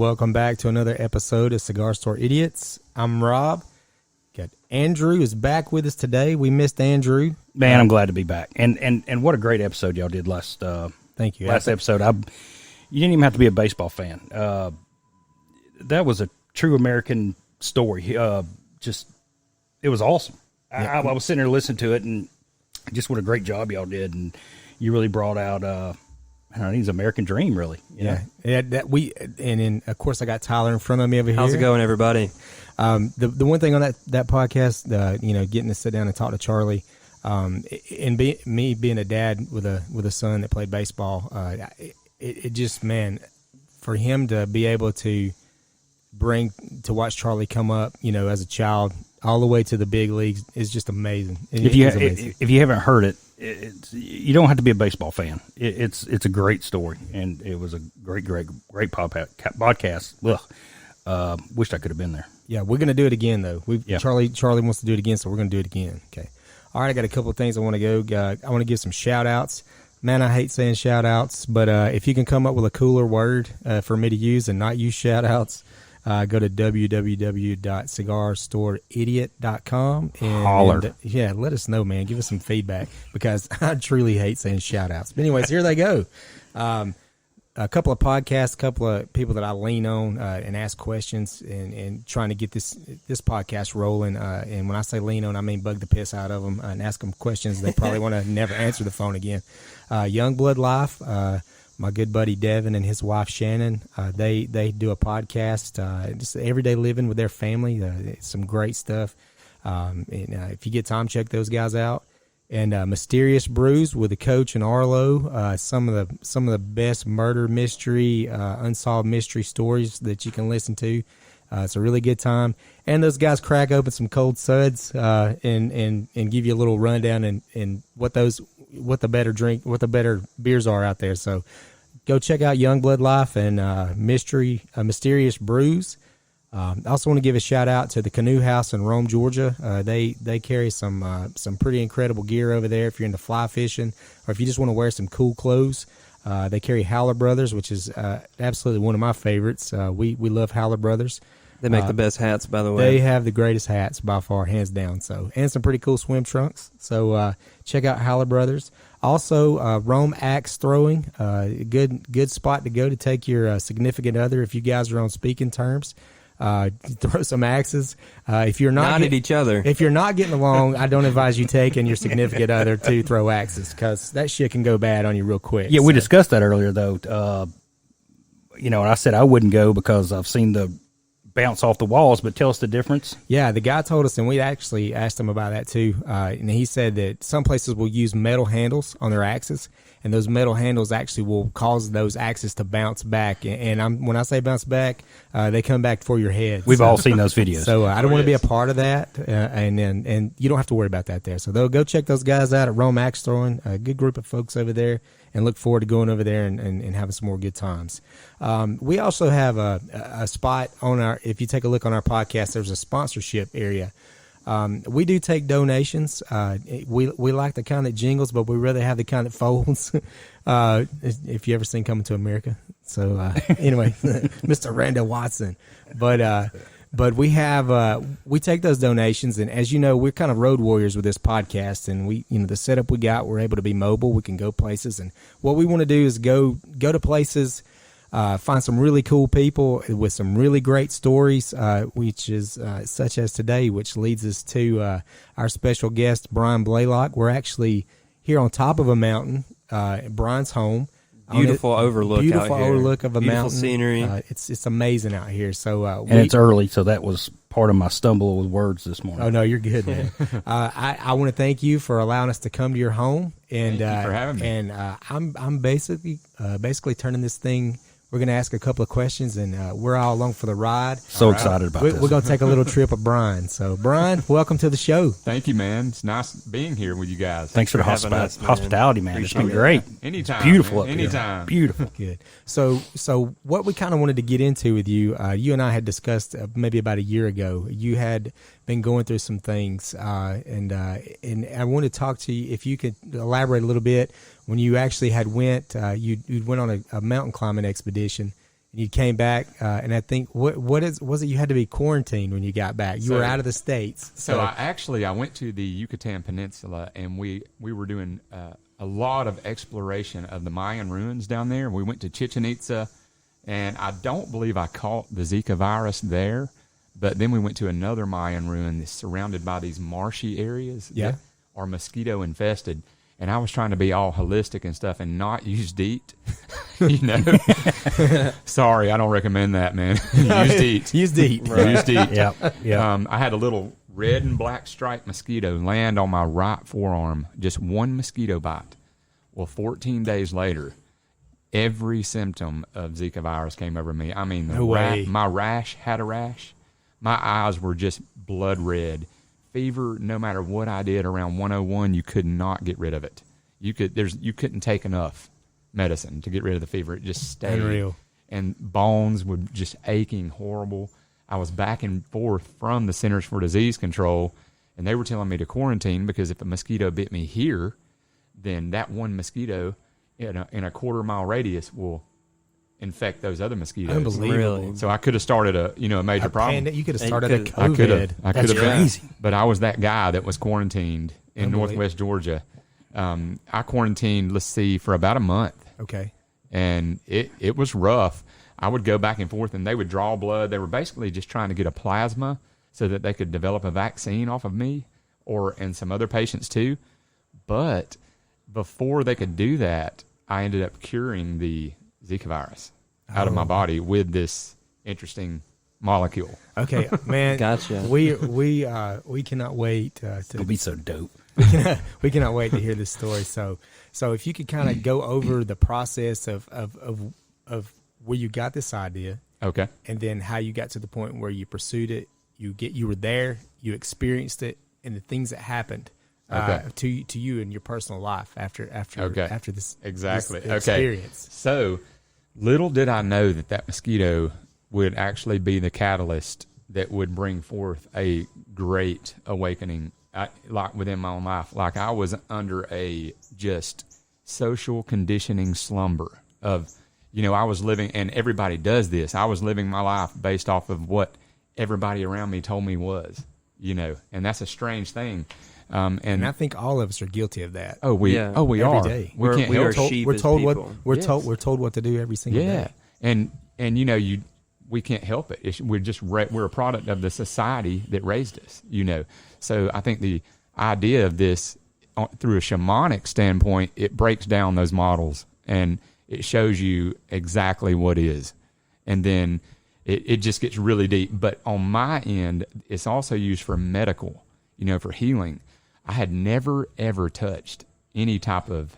welcome back to another episode of Cigar Store Idiots. I'm Rob. Got Andrew is back with us today. We missed Andrew. Man, I'm glad to be back. And what a great episode y'all did last. Thank you. Last episode, you didn't even have to be a baseball fan. That was a true American story. It was awesome. Yeah. I was sitting there listening to it, and just what a great job y'all did, and you really brought out. I don't know, he's American dream, really. Yeah. Of course, I got Tyler in front of me over here. How's it going, everybody? The one thing on that podcast, getting to sit down and talk to Charlie, me being a dad with a son that played baseball, it just, man, for him to be able to watch Charlie come up, as a child all the way to the big leagues is just amazing. If you haven't heard it, you don't have to be a baseball fan. It's a great story, and it was a great podcast. Wished I could have been there. Yeah, we're gonna do it again though. Charlie wants to do it again, so we're gonna do it again. Okay. All right, I got a couple of things I want to go. I want to give some shout outs. Man, I hate saying shout outs, but if you can come up with a cooler word for me to use and not use shout outs, go to www.cigarstoreidiot.com and let us know, man. Give us some feedback because I truly hate saying shout outs. But anyways, here they go. A couple of podcasts, a couple of people that I lean on and ask questions and trying to get this podcast rolling. And when I say lean on, I mean bug the piss out of them and ask them questions they probably want to never answer the phone again. Youngblood Life, my good buddy Devin and his wife Shannon, they do a podcast, just everyday living with their family. Some great stuff. If you get time, check those guys out. And Mysterious Brews with the coach and Arlo, some of the best murder mystery, unsolved mystery stories that you can listen to. It's a really good time. And those guys crack open some cold suds and give you a little rundown and what the better beers are out there. So go check out Youngblood Life and Mysterious Brews. I also want to give a shout out to the Canoe House in Rome, Georgia. They carry some pretty incredible gear over there if you're into fly fishing or if you just want to wear some cool clothes. They carry Howler Brothers, which is absolutely one of my favorites. We love Howler Brothers. They make the best hats, by the way. They have the greatest hats by far, hands down. So, and some pretty cool swim trunks. So check out Howler Brothers. Also, Rome Axe Throwing, good spot to go to take your significant other if you guys are on speaking terms. Throw some axes. If you're not at each other, if you're not getting along, I don't advise you taking your significant other to throw axes because that shit can go bad on you real quick. Yeah, we discussed that earlier though. And I said I wouldn't go because I've seen the bounce off the walls. But tell us the difference. Yeah, the guy told us, and we actually asked him about that too. And he said that some places will use metal handles on their axes. And those metal handles actually will cause those axes to bounce back. And when I say bounce back, they come back for your head. We've all seen those videos. So I don't want to be a part of that. And you don't have to worry about that there. So go check those guys out at Rome Axe Throwing. A good group of folks over there. And look forward to going over there and having some more good times. We also have a spot on if you take a look on our podcast, there's a sponsorship area. We do take donations. We like the kind that jingles, but we rather have the kind that folds. If you ever seen Coming to America. So anyway, Mr. Randall Watson. But we take those donations, and as you know, we're kind of road warriors with this podcast, and the setup we got, we're able to be mobile. We can go places, and what we want to do is go to places. Find some really cool people with some really great stories, which is such as today, which leads us to our special guest, Bryan Blaylock. We're actually here on top of a mountain, Bryan's home. Beautiful overlook out here. Beautiful overlook of a mountain. Beautiful scenery. It's amazing out here. So and it's early, so that was part of my stumble with words this morning. Oh, no, you're good, man. I want to thank you for allowing us to come to your home. And, thank you for having me. And I'm basically turning this thing. We're going to ask a couple of questions, and we're all along for the ride. So excited about this. We're going to take a little trip with Bryan. So, Bryan, welcome to the show. Thank you, man. It's nice being here with you guys. Thanks for the hospitality, man. It's been great. Anytime. It's beautiful man. up here. Anytime. Beautiful. Good. So what we kind of wanted to get into with you, you and I had discussed maybe about a year ago. You had been going through some things, and I want to talk to you if you could elaborate a little bit. When you actually had you went on a mountain climbing expedition, and you came back, and I think was it? You had to be quarantined when you got back. You were out of the States. So I went to the Yucatan Peninsula, and we were doing a lot of exploration of the Mayan ruins down there. We went to Chichen Itza, and I don't believe I caught the Zika virus there. But then we went to another Mayan ruin that's surrounded by these marshy areas that are mosquito infested. And I was trying to be all holistic and stuff and not use DEET. Sorry, I don't recommend that, man. Use DEET. Use DEET. Right. Use DEET. Yeah. I had a little red and black striped mosquito land on my right forearm. Just one mosquito bite. Well, 14 days later, every symptom of Zika virus came over me. I mean, my rash had a rash. My eyes were just blood red. Fever, no matter what I did around 101, you could not get rid of it. You couldn't take enough medicine to get rid of the fever. It just stayed. Unreal. And bones were just aching horrible. I was back and forth from the Centers for Disease Control, and they were telling me to quarantine because if a mosquito bit me here, then that one mosquito in a quarter-mile radius will infect those other mosquitoes. Unbelievable. Really? So I could have started a major problem. You could have started a COVID. I could have been. crazy. But I was that guy that was quarantined in Northwest Georgia. I quarantined, for about a month. Okay. And it was rough. I would go back and forth, and they would draw blood. They were basically just trying to get a plasma so that they could develop a vaccine off of me and some other patients too. But before they could do that, I ended up curing the Zika virus out of my body with this interesting molecule. Okay, man. Gotcha. We cannot wait to It'll be so dope. we cannot wait to hear this story. So if you could kind of go over the process of where you got this idea, Okay. and then how you got to the point where you pursued it, you were there, you experienced it, and the things that happened to you in your personal life after this Exactly. this experience. So little did I know that mosquito would actually be the catalyst that would bring forth a great awakening, like within my own life. Like I was under a just social conditioning slumber of, I was living, and everybody does this. I was living my life based off of what everybody around me told me was, and that's a strange thing. And I think all of us are guilty of that. We every are. day. We can't help it. We're told what to do every single day. And we can't help it. We're a product of the society that raised us. So I think the idea of this through a shamanic standpoint, it breaks down those models and it shows you exactly what is, and then it just gets really deep. But on my end, it's also used for medical, for healing. I had never, ever touched any type of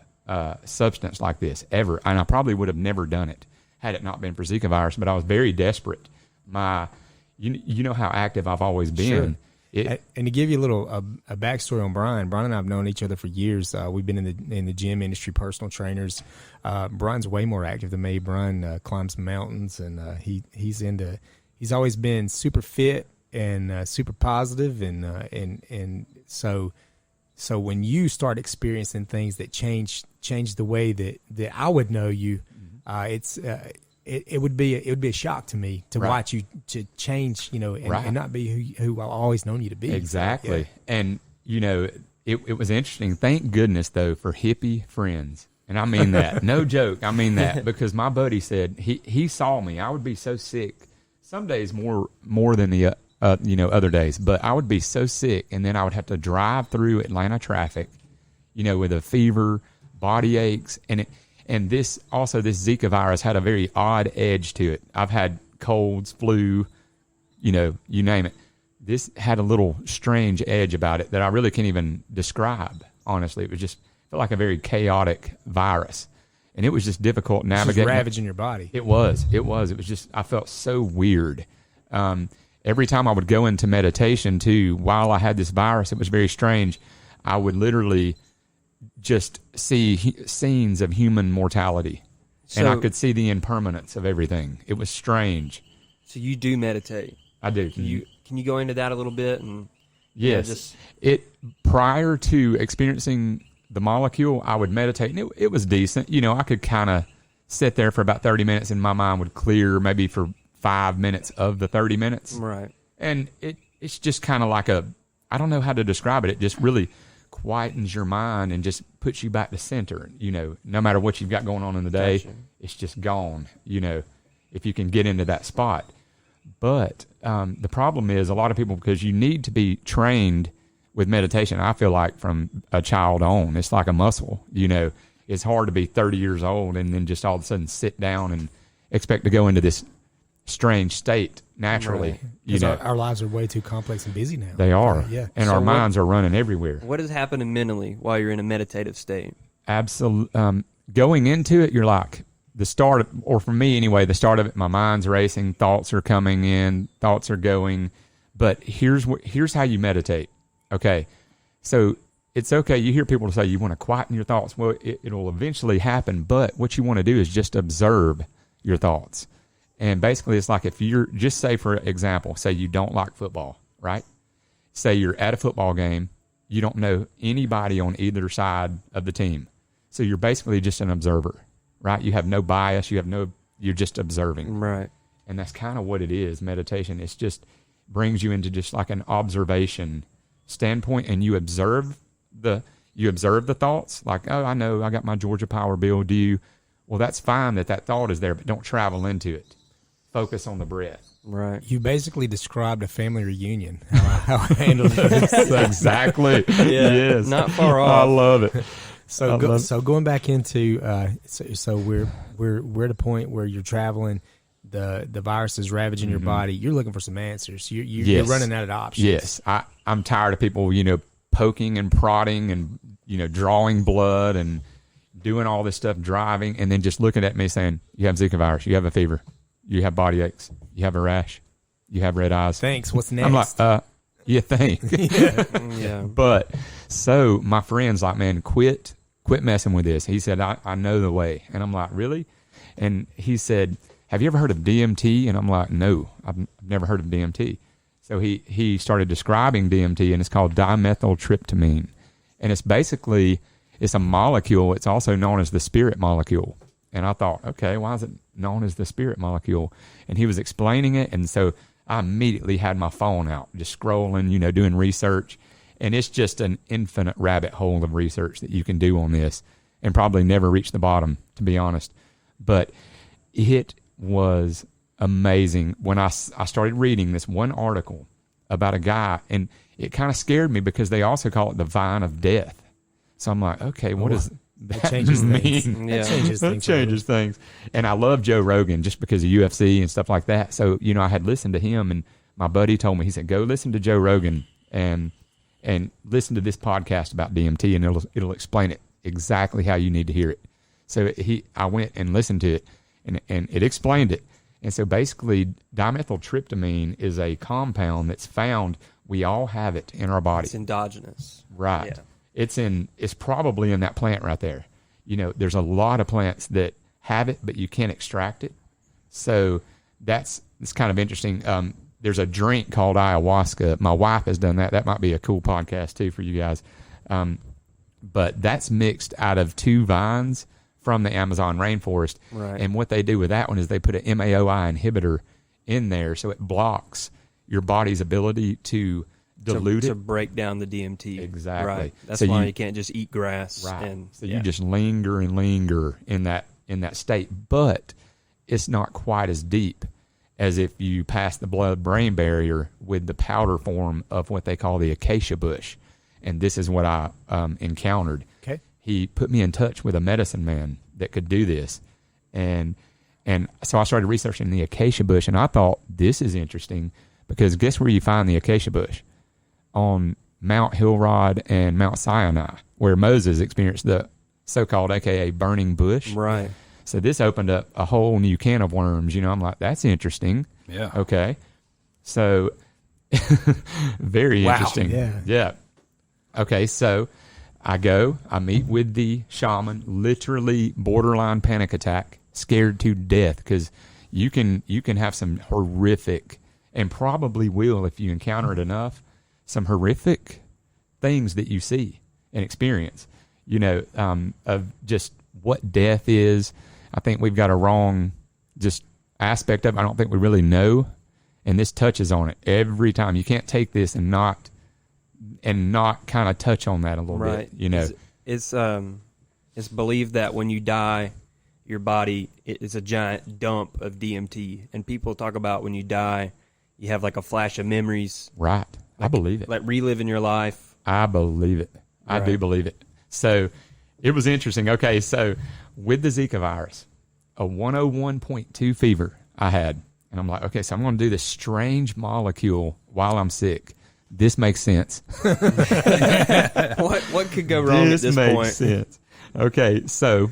substance like this, ever. And I probably would have never done it had it not been for Zika virus, but I was very desperate. You know how active I've always been. Sure. And to give you a backstory on Bryan and I have known each other for years. We've been in the gym industry, personal trainers. Bryan's way more active than me. Bryan climbs mountains, and he's always been super fit and super positive, and so when you start experiencing things that change the way that I would know you, it would be a shock to me to watch you to change, and not be who I've always known you to be. Exactly. Yeah. And it was interesting. Thank goodness though for hippie friends. And I mean that. No joke. I mean that, because my buddy said he saw me. I would be so sick. Some days more than the other days, but I would be so sick, and then I would have to drive through Atlanta traffic, with a fever, body aches, and this Zika virus had a very odd edge to it. I've had colds, flu, you name it. This had a little strange edge about it that I really can't even describe. Honestly, it was just felt like a very chaotic virus, and it was just difficult navigating. Just ravaging your body. It was just, I felt so weird. Every time I would go into meditation too, while I had this virus, it was very strange. I would literally just see scenes of human mortality, and I could see the impermanence of everything. It was strange. So you do meditate? I do. Can you go into that a little bit? And yes, prior to experiencing the molecule, I would meditate, and it was decent. I could kind of sit there for about 30 minutes and my mind would clear maybe for 5 minutes of the 30 minutes. Right. And it's just kind of like I don't know how to describe it. It just really quietens your mind and just puts you back to center. No matter what you've got going on in the day, Gotcha. it's just gone, if you can get into that spot. But the problem is a lot of people, because you need to be trained with meditation, I feel like from a child on. It's like a muscle, It's hard to be 30 years old and then just all of a sudden sit down and expect to go into this strange state naturally. Right. Because our lives are way too complex and busy now. They are. Yeah. And our minds are running everywhere. What is happening mentally while you're in a meditative state? Absolutely. Going into it, you're like, the start, or for me anyway, the start of it, my mind's racing, thoughts are coming in, thoughts are going. But here's how you meditate. Okay. So it's okay. You hear people say you want to quieten your thoughts. Well, it'll eventually happen. But what you want to do is just observe your thoughts. And basically, it's like if you're, just say for example, say you don't like football, right? Say you're at a football game. You don't know anybody on either side of the team. So you're basically just an observer, right? You have no bias. You're just observing. Right. And that's kind of what it is, meditation. It's just brings you into just like an observation standpoint, and you observe the thoughts. Like, oh, I know I got my Georgia Power bill due. Well, that's fine that thought is there, but don't travel into it. Focus on the breath. Right. You basically described a family reunion, how I handled it. Exactly. Yeah. Yes. Not far I off. love it. So going back into so we're at a point where you're traveling, the virus is ravaging your body. You're looking for some answers. You're Yes. running out of options. Yes. I'm tired of people, poking and prodding and, drawing blood and doing all this stuff, driving, and then just looking at me saying, you have Zika virus, you have a fever, you have body aches, you have a rash, you have red eyes. Thanks. What's next? I'm like, you think? Yeah. But so my friend's like, man, quit messing with this. He said, I know the way. And I'm like, really? And he said, have you ever heard of DMT? And I'm like, no, I've never heard of DMT. So he started describing DMT, and it's called dimethyltryptamine. And it's a molecule. It's also known as the spirit molecule. And I thought, okay, why is it known as the spirit molecule? And he was explaining it. And so I immediately had my phone out, just scrolling, doing research. And it's just an infinite rabbit hole of research that you can do on this and probably never reach the bottom, to be honest. But it was amazing when I started reading this one article about a guy, and it kind of scared me because they also call it the vine of death. So I'm like, okay, what does that changes mean? things. Yeah. That changes things. And I love Joe Rogan just because of UFC and stuff like that. So, I had listened to him, and my buddy told me, he said, go listen to Joe Rogan and listen to this podcast about DMT, and it'll explain it exactly how you need to hear it. So I went and listened to it, and it explained it. And so basically, dimethyltryptamine is a compound that's found. We all have it in our body. It's endogenous. Right. Yeah. It's probably in that plant right there. There's a lot of plants that have it, but you can't extract it. So it's kind of interesting. There's a drink called ayahuasca. My wife has done that. That might be a cool podcast too for you guys. But that's mixed out of 2 vines from the Amazon rainforest. Right. And what they do with that one is they put an MAOI inhibitor in there, so it blocks your body's ability to dilute to it. break down the DMT. Exactly. Right. That's So why you- you can't just eat grass. Right. And So you just linger and linger in that state, but it's not quite as deep as if you pass the blood-brain barrier with the powder form of what they call the acacia bush. And this is what I encountered. Okay. He put me in touch with a medicine man that could do this. And so I started researching the acacia bush, and I thought, this is interesting, because guess where you find the acacia bush? On Mount Hilrod and Mount Sinai, where Moses experienced the so-called, AKA, burning bush. Right. So this opened up a whole new can of worms. I'm like, that's interesting. Yeah. Okay. So very interesting. Yeah. Okay. So I meet with the shaman, literally borderline panic attack, scared to death, because you can have some horrific, and probably will if you encounter it enough, some horrific things that you see and experience, of just what death is. I think we've got a wrong just aspect of it. I don't think we really know, and this touches on it every time. You can't take this and not kind of touch on that a little bit. You know, it's believed that when you die, your body is a giant dump of DMT, and people talk about when you die, you have like a flash of memories. Right. I believe it. Like reliving your life. I believe it. I do believe it. So it was interesting. Okay, so with the Zika virus, a 101.2 fever I had. And I'm like, okay, so I'm going to do this strange molecule while I'm sick. This makes sense. What could go wrong at this makes point? Sense. Okay, so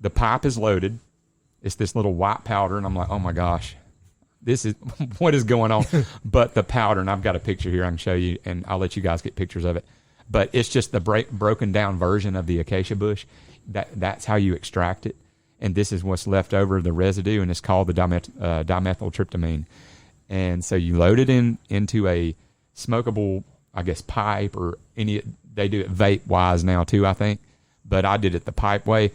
the pipe is loaded. It's this little white powder, and I'm like, oh my gosh, this is what is going on. But the powder, and I've got a picture here I can show you, and I'll let you guys get pictures of it. But it's just the broken down version of the acacia bush. That's how you extract it. And this is what's left over of the residue, and it's called the dimethyltryptamine. And so you load it into a smokable, I guess, pipe, or they do it vape-wise now too, I think. But I did it the pipe way.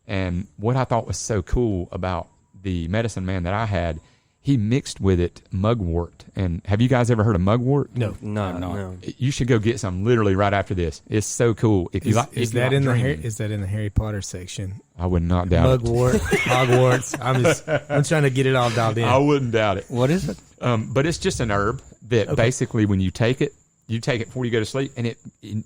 And what I thought was so cool about the medicine man that I had, he mixed with it mugwort. And have you guys ever heard of mugwort? No. You should go get some literally right after this. It's so cool. Is that in the Harry Potter section? I would not doubt Mugwort, Hogwarts. I'm trying to get it all dialed in. I wouldn't doubt it. What is it? But it's just an herb that basically when you take it before you go to sleep, and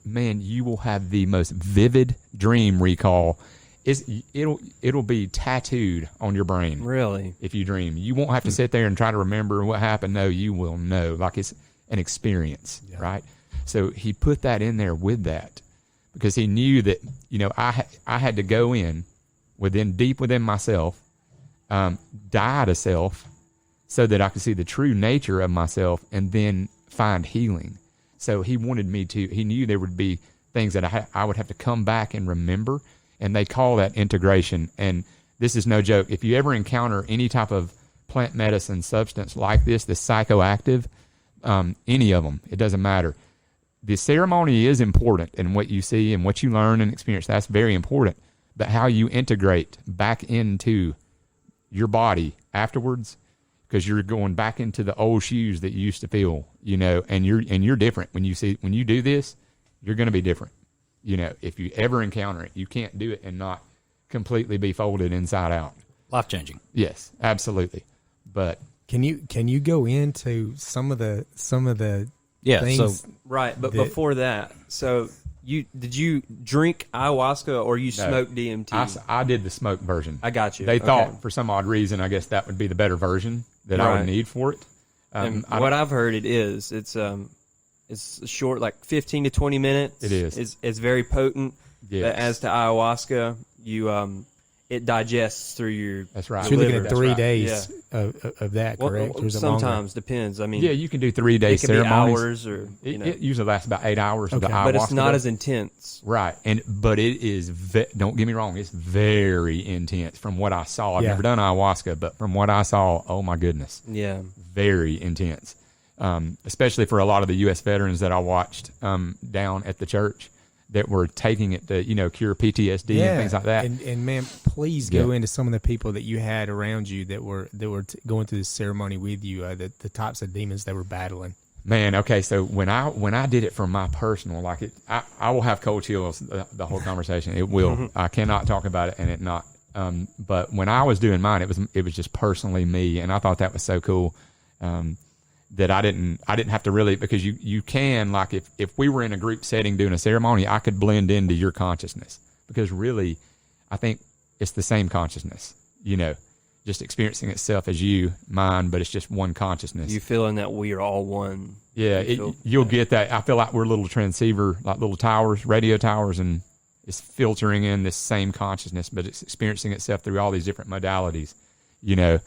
man, you will have the most vivid dream recall. It'll be tattooed on your brain. Really? If you dream, you won't have to sit there and try to remember what happened. No, you will know, like it's an experience, right? So he put that in there with that because he knew that, you know, I had to go in deep within myself, die to self, so that I could see the true nature of myself and then find healing. So he wanted me to. He knew there would be things that I would have to come back and remember. And they call that integration. And this is no joke. If you ever encounter any type of plant medicine substance like this, the psychoactive, any of them, it doesn't matter. The ceremony is important, and what you see and what you learn and experience, that's very important. But how you integrate back into your body afterwards, because you're going back into the old shoes that you used to feel, you know, and you're different. When you do this, you're going to be different. You know, if you ever encounter it, you can't do it and not completely be folded inside out. Life changing. Yes, absolutely. But can you go into some of the things? So right, but before that, so did you drink ayahuasca or you smoked DMT? I did the smoke version. I got you. They thought for some odd reason, I guess that would be the better version that I would need for it. And what I've heard it's short, like 15 to 20 minutes. It is. It's very potent. Yes. But as to ayahuasca, it digests through your. That's right. So you're looking liver. at 3 days of that, correct? Well, sometimes depends. I mean, yeah, you can do 3 day it could ceremonies. be hours, or it usually lasts about 8 hours. Okay. But it's not as intense, right? But it is. Don't get me wrong; it's very intense. From what I saw, I've never done ayahuasca, but from what I saw, oh my goodness, very intense. Especially for a lot of the U.S. veterans that I watched down at the church that were taking it to, you know, cure PTSD and things like that. And man, please go into some of the people that you had around you that were going through this ceremony with you, the types of demons they were battling. Man, okay, so when I did it from my personal, like I will have cold chills the whole conversation. It will. I cannot talk about it and it not. But when I was doing mine, it was just personally me, and I thought that was so cool. That I didn't have to really, because you can, like if we were in a group setting doing a ceremony, I could blend into your consciousness, because really I think it's the same consciousness, you know, just experiencing itself as mine, but it's just one consciousness. You feeling that we are all one. Yeah, you'll get that. I feel like we're little transceiver, like little towers, radio towers, and it's filtering in this same consciousness, but it's experiencing itself through all these different modalities, you know,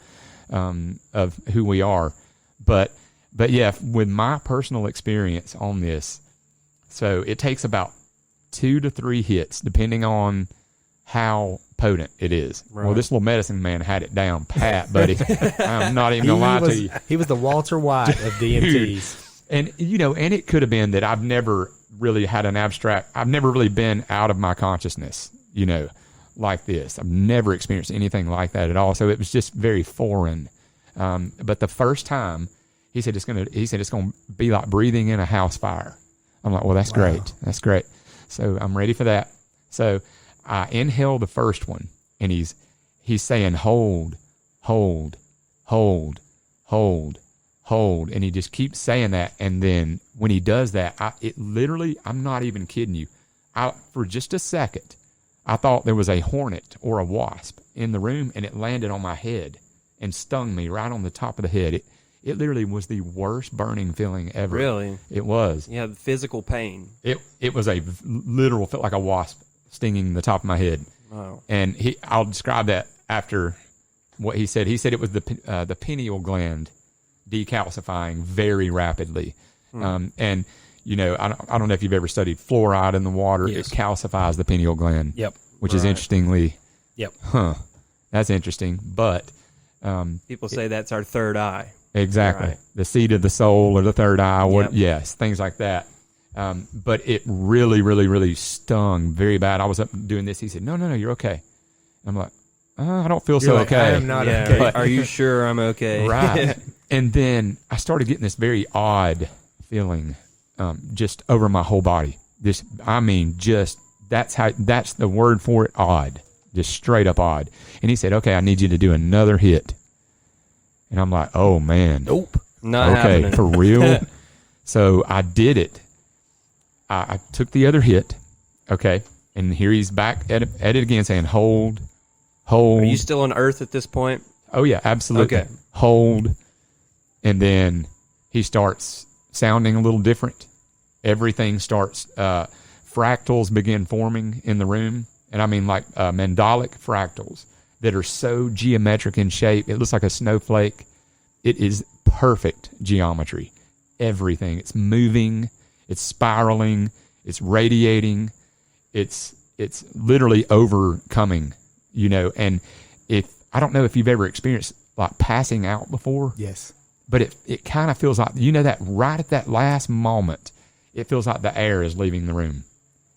of who we are. But yeah, with my personal experience on this, so it takes about 2 to 3 hits, depending on how potent it is. Right. Well, this little medicine man had it down pat, buddy. I'm not even going to lie to you. He was the Walter White of DMTs. And, you know, and it could have been that I've never really had I've never really been out of my consciousness, you know, like this. I've never experienced anything like that at all. So it was just very foreign. But the first time, he said it's gonna be like breathing in a house fire. I'm like, well, that's great. That's great. So I'm ready for that. So I inhale the first one, and he's saying hold, hold, hold, hold, hold, and he just keeps saying that. And then when he does that, I'm not even kidding you. For just a second, I thought there was a hornet or a wasp in the room, and it landed on my head and stung me right on the top of the head. It literally was the worst burning feeling ever. Really? It was. Yeah, physical pain. It was a literal, felt like a wasp stinging the top of my head. Wow. And I'll describe that after what he said. He said it was the pineal gland decalcifying very rapidly. And you know, I don't know if you've ever studied fluoride in the water. Yes. It calcifies the pineal gland. Yep. Which is interestingly, Yep. That's interesting. But People say that's our third eye. exactly, Right. the seat of the soul or the third eye. Yep. Yes, things like that. But it really, really, really stung very bad. I was up doing this. He said, "No, you're okay." I'm like, I don't feel so You're like, okay. I am not Yeah, okay. are you sure I'm okay? Right. And then I started getting this very odd feeling just over my whole body. That's the word for it, odd. Just straight up odd. And he said, "Okay, I need you to do another hit." And I'm like, "Oh, man. Nope. Not Okay, happening. for real?" So I did it. I took the other hit. Okay. And here he's back at it again saying, hold. Are you still on Earth at this point? Oh, yeah, absolutely. Okay. Hold. And then he starts sounding a little different. Everything starts, fractals begin forming in the room. And I mean like mandalic fractals that are so geometric in shape. It looks like a snowflake. It is perfect geometry. Everything. It's moving. It's spiraling. It's radiating. It's literally overcoming, you know. And I don't know if you've ever experienced like passing out before. Yes. But it kind of feels like, you know, that right at that last moment, it feels like the air is leaving the room,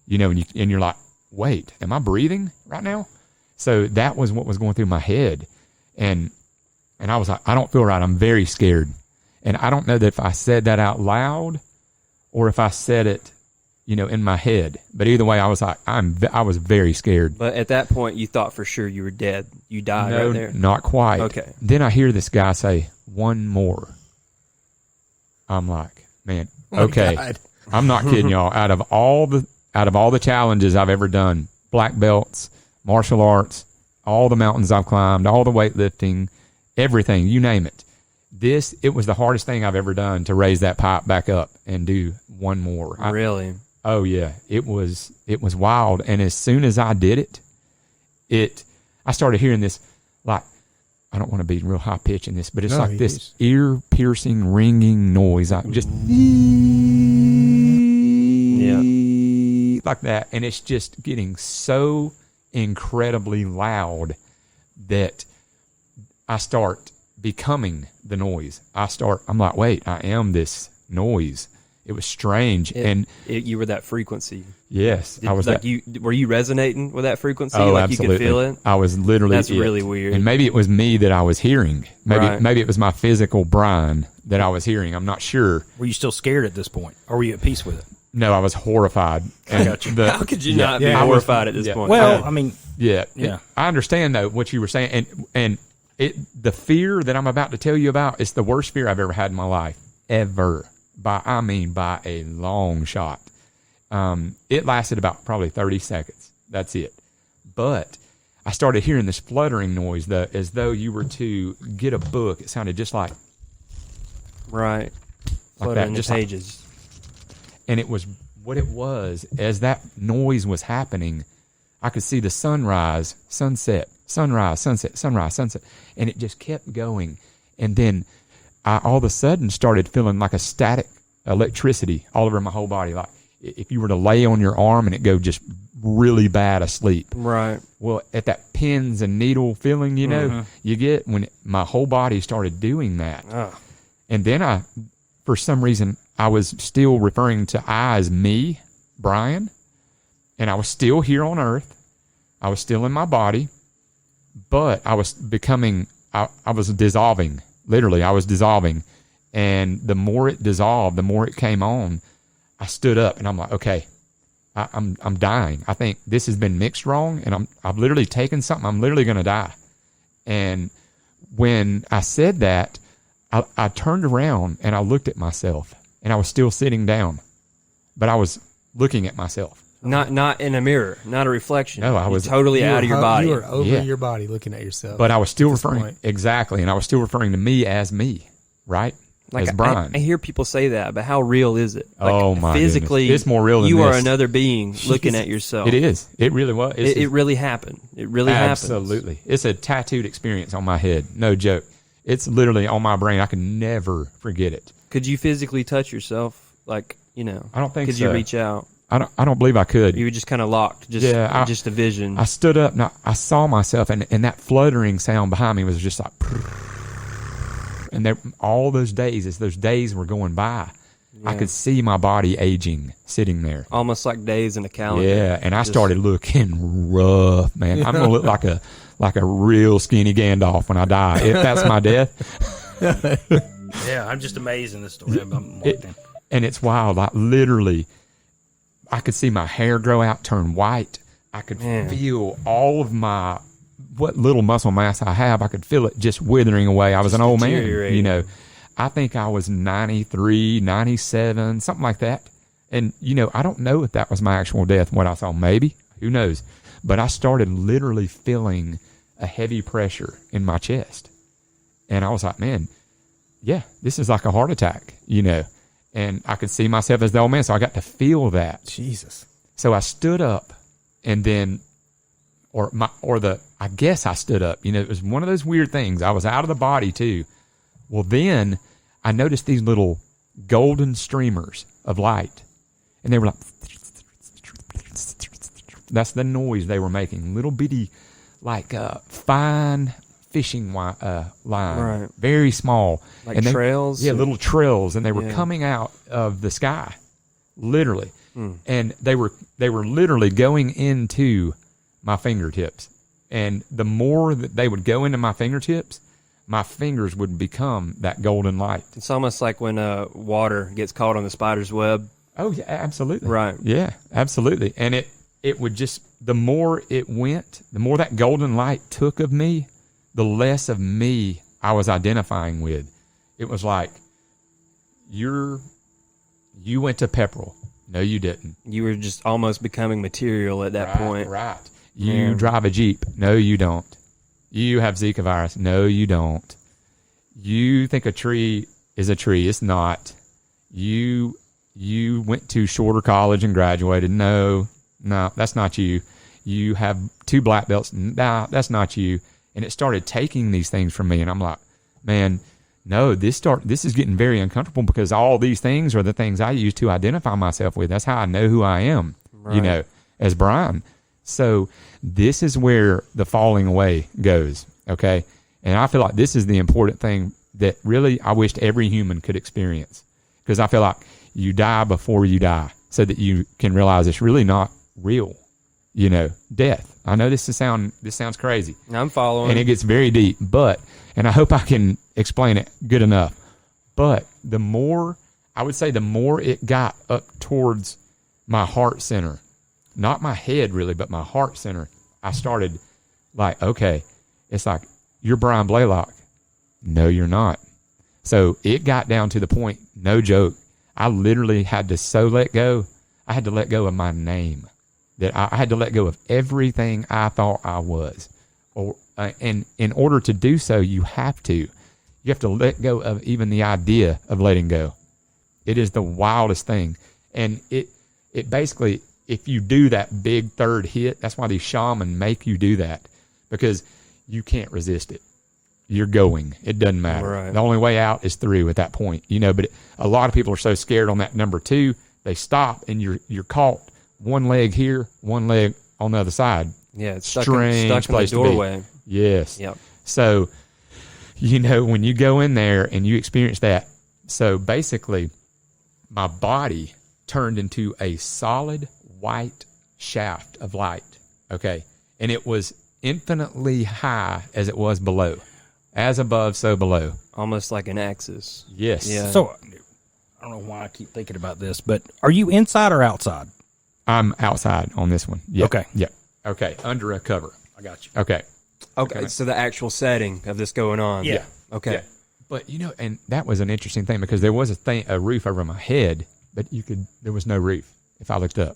you know, and you're like, wait, am I breathing right now? So that was what was going through my head. And I was like, I don't feel right. I'm very scared. And I don't know that if I said that out loud or if I said it, you know, in my head. But either way, I was like, I was very scared. But at that point, you thought for sure you were dead. You died No, right there. not quite. Okay. Then I hear this guy say, "One more." I'm like, man, okay. God. I'm not kidding y'all. Out of all the challenges I've ever done, black belts, martial arts, all the mountains I've climbed, all the weightlifting, everything, you name it. It was the hardest thing I've ever done to raise that pipe back up and do one more. Really? Oh yeah, it was wild. And as soon as I did I started hearing this, like, I don't want to be real high pitch in this, but it's like this ear piercing ringing noise, like just like that, and it's just getting so incredibly loud that I start becoming the noise. I'm like, wait, I am this noise. It was strange. You were that frequency. Yes, I was like that. were you resonating with that frequency? Oh, like absolutely. You could feel it? I was literally. That's really weird. And maybe it was me that I was hearing. Right. Maybe it was my physical Bryan that I was hearing. I'm not sure. Were you still scared at this point, or were you at peace with it? No, I was horrified. And got you. How could you not be horrified at this point? Well, I mean, Yeah. Yeah. I understand though what you were saying, and the fear that I'm about to tell you about is the worst fear I've ever had in my life, ever. By a long shot. It lasted about probably 30 seconds. That's it. But I started hearing this fluttering noise, as though you were to get a book. It sounded just like right. like Floating that, in the just like- pages. and it was what it was. As that noise was happening, I could see the sunrise, sunset, sunrise, sunset, sunrise, sunset, and it just kept going. And then I all of a sudden started feeling like a static electricity all over my whole body, like if you were to lay on your arm and it go just really bad asleep. Right. Well, at that pins and needle feeling, you know, you get when my whole body started doing that. And then for some reason, I was still referring to I as me, Bryan, and I was still here on earth. I was still in my body, but I was becoming, I was dissolving. Literally, I was dissolving. And the more it dissolved, the more it came on, I stood up and I'm like, okay, I'm dying. I think this has been mixed wrong, and I've literally taken something. I'm literally going to die. And when I said that, I turned around and I looked at myself, and I was still sitting down, but I was looking at myself. Not in a mirror, not a reflection. No, I was totally out of your body. You were over your body looking at yourself. But I was still referring, exactly, and I was still referring to me as me, right? Like as Bryan. I hear people say that, but how real is it? Like, oh my physically, goodness. It's more real than you this. are another being looking at yourself. It is. It really was. It really happened. It really happens. Absolutely. It's a tattooed experience on my head. No joke. It's literally on my brain. I can never forget it. Could you physically touch yourself? Like, I don't think could so. you reach out? I don't believe I could. You were just kind of locked. Just a vision. I stood up and I saw myself, and that fluttering sound behind me was just like, and there, all those days, as those days were going by, I could see my body aging, sitting there. Almost like days in a calendar. Yeah, and I started looking rough, man. I'm gonna look like a real skinny Gandalf when I die. If that's my death. Yeah, I'm just amazed in this story. And it's wild. Like literally, I could see my hair grow out, turn white. I could feel all of what little muscle mass I have. I could feel it just withering away. I was an old man, I think I was 93, 97, something like that. And, I don't know if that was my actual death, what I saw. Maybe. Who knows? But I started literally feeling a heavy pressure in my chest. And I was like, man, yeah, this is like a heart attack, And I could see myself as the old man, so I got to feel that. Jesus. So I stood up, and then, I guess I stood up. It was one of those weird things. I was out of the body too. Well, then I noticed these little golden streamers of light, and they were like, that's the noise they were making. Little bitty, like fine fishing line, right. Very small, like trails. Yeah, little trails, and they were coming out of the sky, literally, and they were literally going into my fingertips. And the more that they would go into my fingertips, my fingers would become that golden light. It's almost like when water gets caught on the spider's web. Oh yeah, absolutely. Right. Yeah, absolutely. And it would just, the more it went, the more that golden light took of me, the less of me I was identifying with. It was like, you went to Pepperell. No, you didn't. You were just almost becoming material at that point. Right. You drive a Jeep. No, you don't. You have Zika virus. No, you don't. You think a tree is a tree. It's not. You went to Shorter College and graduated. No, that's not you. You have 2 black belts. Nah, that's not you. And it started taking these things from me, and I'm like, man, no, this is getting very uncomfortable, because all these things are the things I use to identify myself with. That's how I know who I am, as Bryan. So this is where the falling away goes, okay? And I feel like this is the important thing that really I wished every human could experience, because I feel like you die before you die, so that you can realize it's really not real, death. I know this sounds crazy. I'm following. And it gets very deep, and I hope I can explain it good enough. But the more it got up towards my heart center, not my head really, but my heart center, I started like, okay, it's like, you're Bryan Blaylock. No, you're not. So it got down to the point, no joke, I literally had to let go. I had to let go of my name. That I had to let go of everything I thought I was. And in order to do so, you have to let go of even the idea of letting go. It is the wildest thing. And it basically, if you do that big third hit, that's why these shamans make you do that, because you can't resist it. You're going. It doesn't matter. Right. The only way out is through at that point, but a lot of people are so scared on that number 2, they stop, and you're caught one leg here, one leg on the other side. Yeah, it's stuck in the doorway. Yes. Yep. So, when you go in there and you experience that, so basically my body turned into a solid white shaft of light. Okay. and it was infinitely high as it was below. As above, so below. Almost like an axis. Yes. Yeah. So I don't know why I keep thinking about this, but are you inside or outside? I'm outside on this one. Yep. Okay. Yep. Okay. Under a cover. I got you. Okay. Okay, so the actual setting of this going on. Yeah. Okay. Yeah. But and that was an interesting thing because there was a roof over my head, but there was no roof. If I looked up,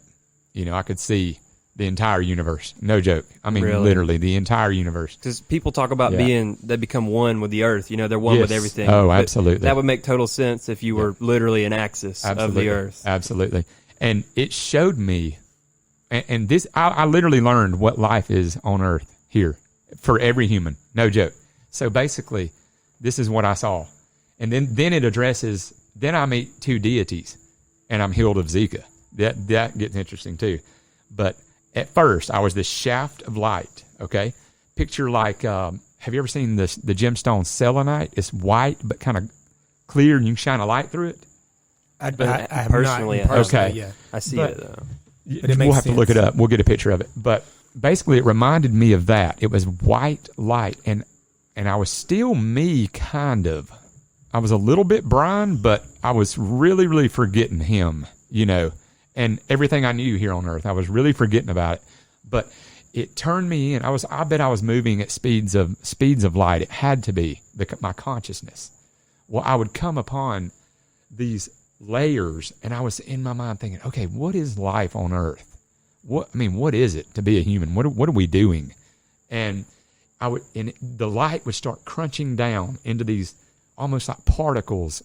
I could see the entire universe. No joke. I mean, Really? literally the entire universe. Because people talk about they become one with the earth. They're one Yes. with everything. Oh, But absolutely. that would make total sense if you were literally an axis of the earth. Absolutely. And it showed me, and this, I literally learned what life is on earth here for every human. No joke. So basically, this is what I saw. And then it addresses, then I meet two deities, and I'm healed of Zika. That gets interesting too. But at first, I was this shaft of light, okay? Picture like, have you ever seen the gemstone selenite? It's white, but kind of clear, and you can shine a light through it. I have personally, not, Okay. Yeah. I see But- it though. But it makes We'll have to look it sense. up. We'll get a picture of it. But basically, it reminded me of that. It was white light, and I was still me, kind of. I was a little bit Bryan, but I was really, really forgetting him, and everything I knew here on earth. I was really forgetting about it. But it turned me in. I bet I was moving at speeds of light. It had to be my consciousness. Well, I would come upon these layers, and I was in my mind thinking, okay, what is life on earth? What is it to be a human? What are we doing? And the light would start crunching down into these almost like particles,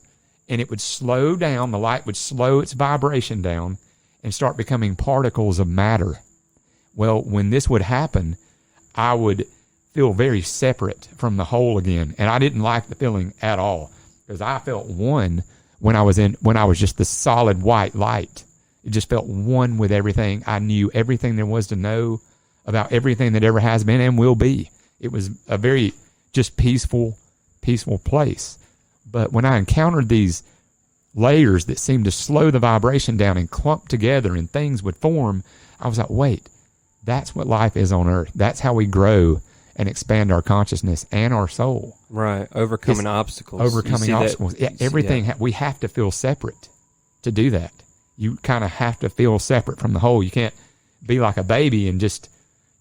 and it would slow down. The light would slow its vibration down and start becoming particles of matter. Well, when this would happen, I would feel very separate from the whole again, and I didn't like the feeling at all because I felt one when I was just the solid white light. It just felt one with everything. I knew everything there was to know about everything that ever has been and will be. It was a very just peaceful place. But when I encountered these layers that seemed to slow the vibration down and clump together and things would form, I was like, wait, that's what life is on earth. That's how we grow and expand our consciousness and our soul. Right. Overcoming obstacles. Overcoming obstacles. Everything, Yeah. we have to feel separate to do that. You kind of have to feel separate from the whole. You can't be like a baby and just,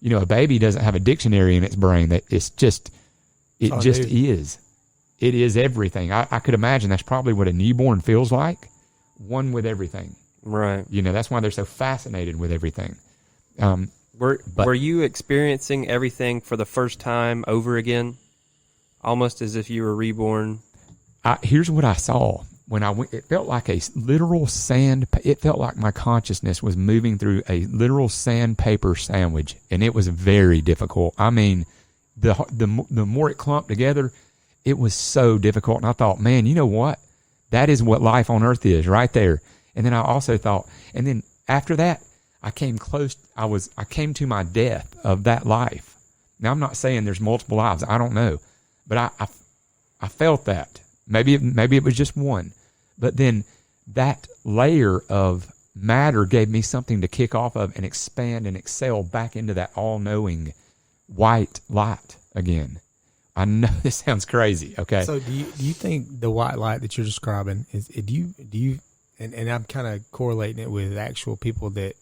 a baby doesn't have a dictionary in its brain. It just is. It is everything. I could imagine that's probably what a newborn feels like. One with everything. Right. That's why they're so fascinated with everything. Were you experiencing everything for the first time over again? Almost as if you were reborn? Here's what I saw. When I went, it felt like a literal it felt like my consciousness was moving through a literal sandpaper sandwich, and it was very difficult. I mean, the more it clumped together, it was so difficult. And I thought, man, you know what? That is what life on earth is right there. And then I also thought, and then after that, I came close. I came to my death of that life. Now, I'm not saying there's multiple lives. I don't know, but I felt that. Maybe it was just one. But then that layer of matter gave me something to kick off of and expand and excel back into that all-knowing white light again. I know this sounds crazy, okay? So do you think the white light that you're describing is do you and I'm kind of correlating it with actual people that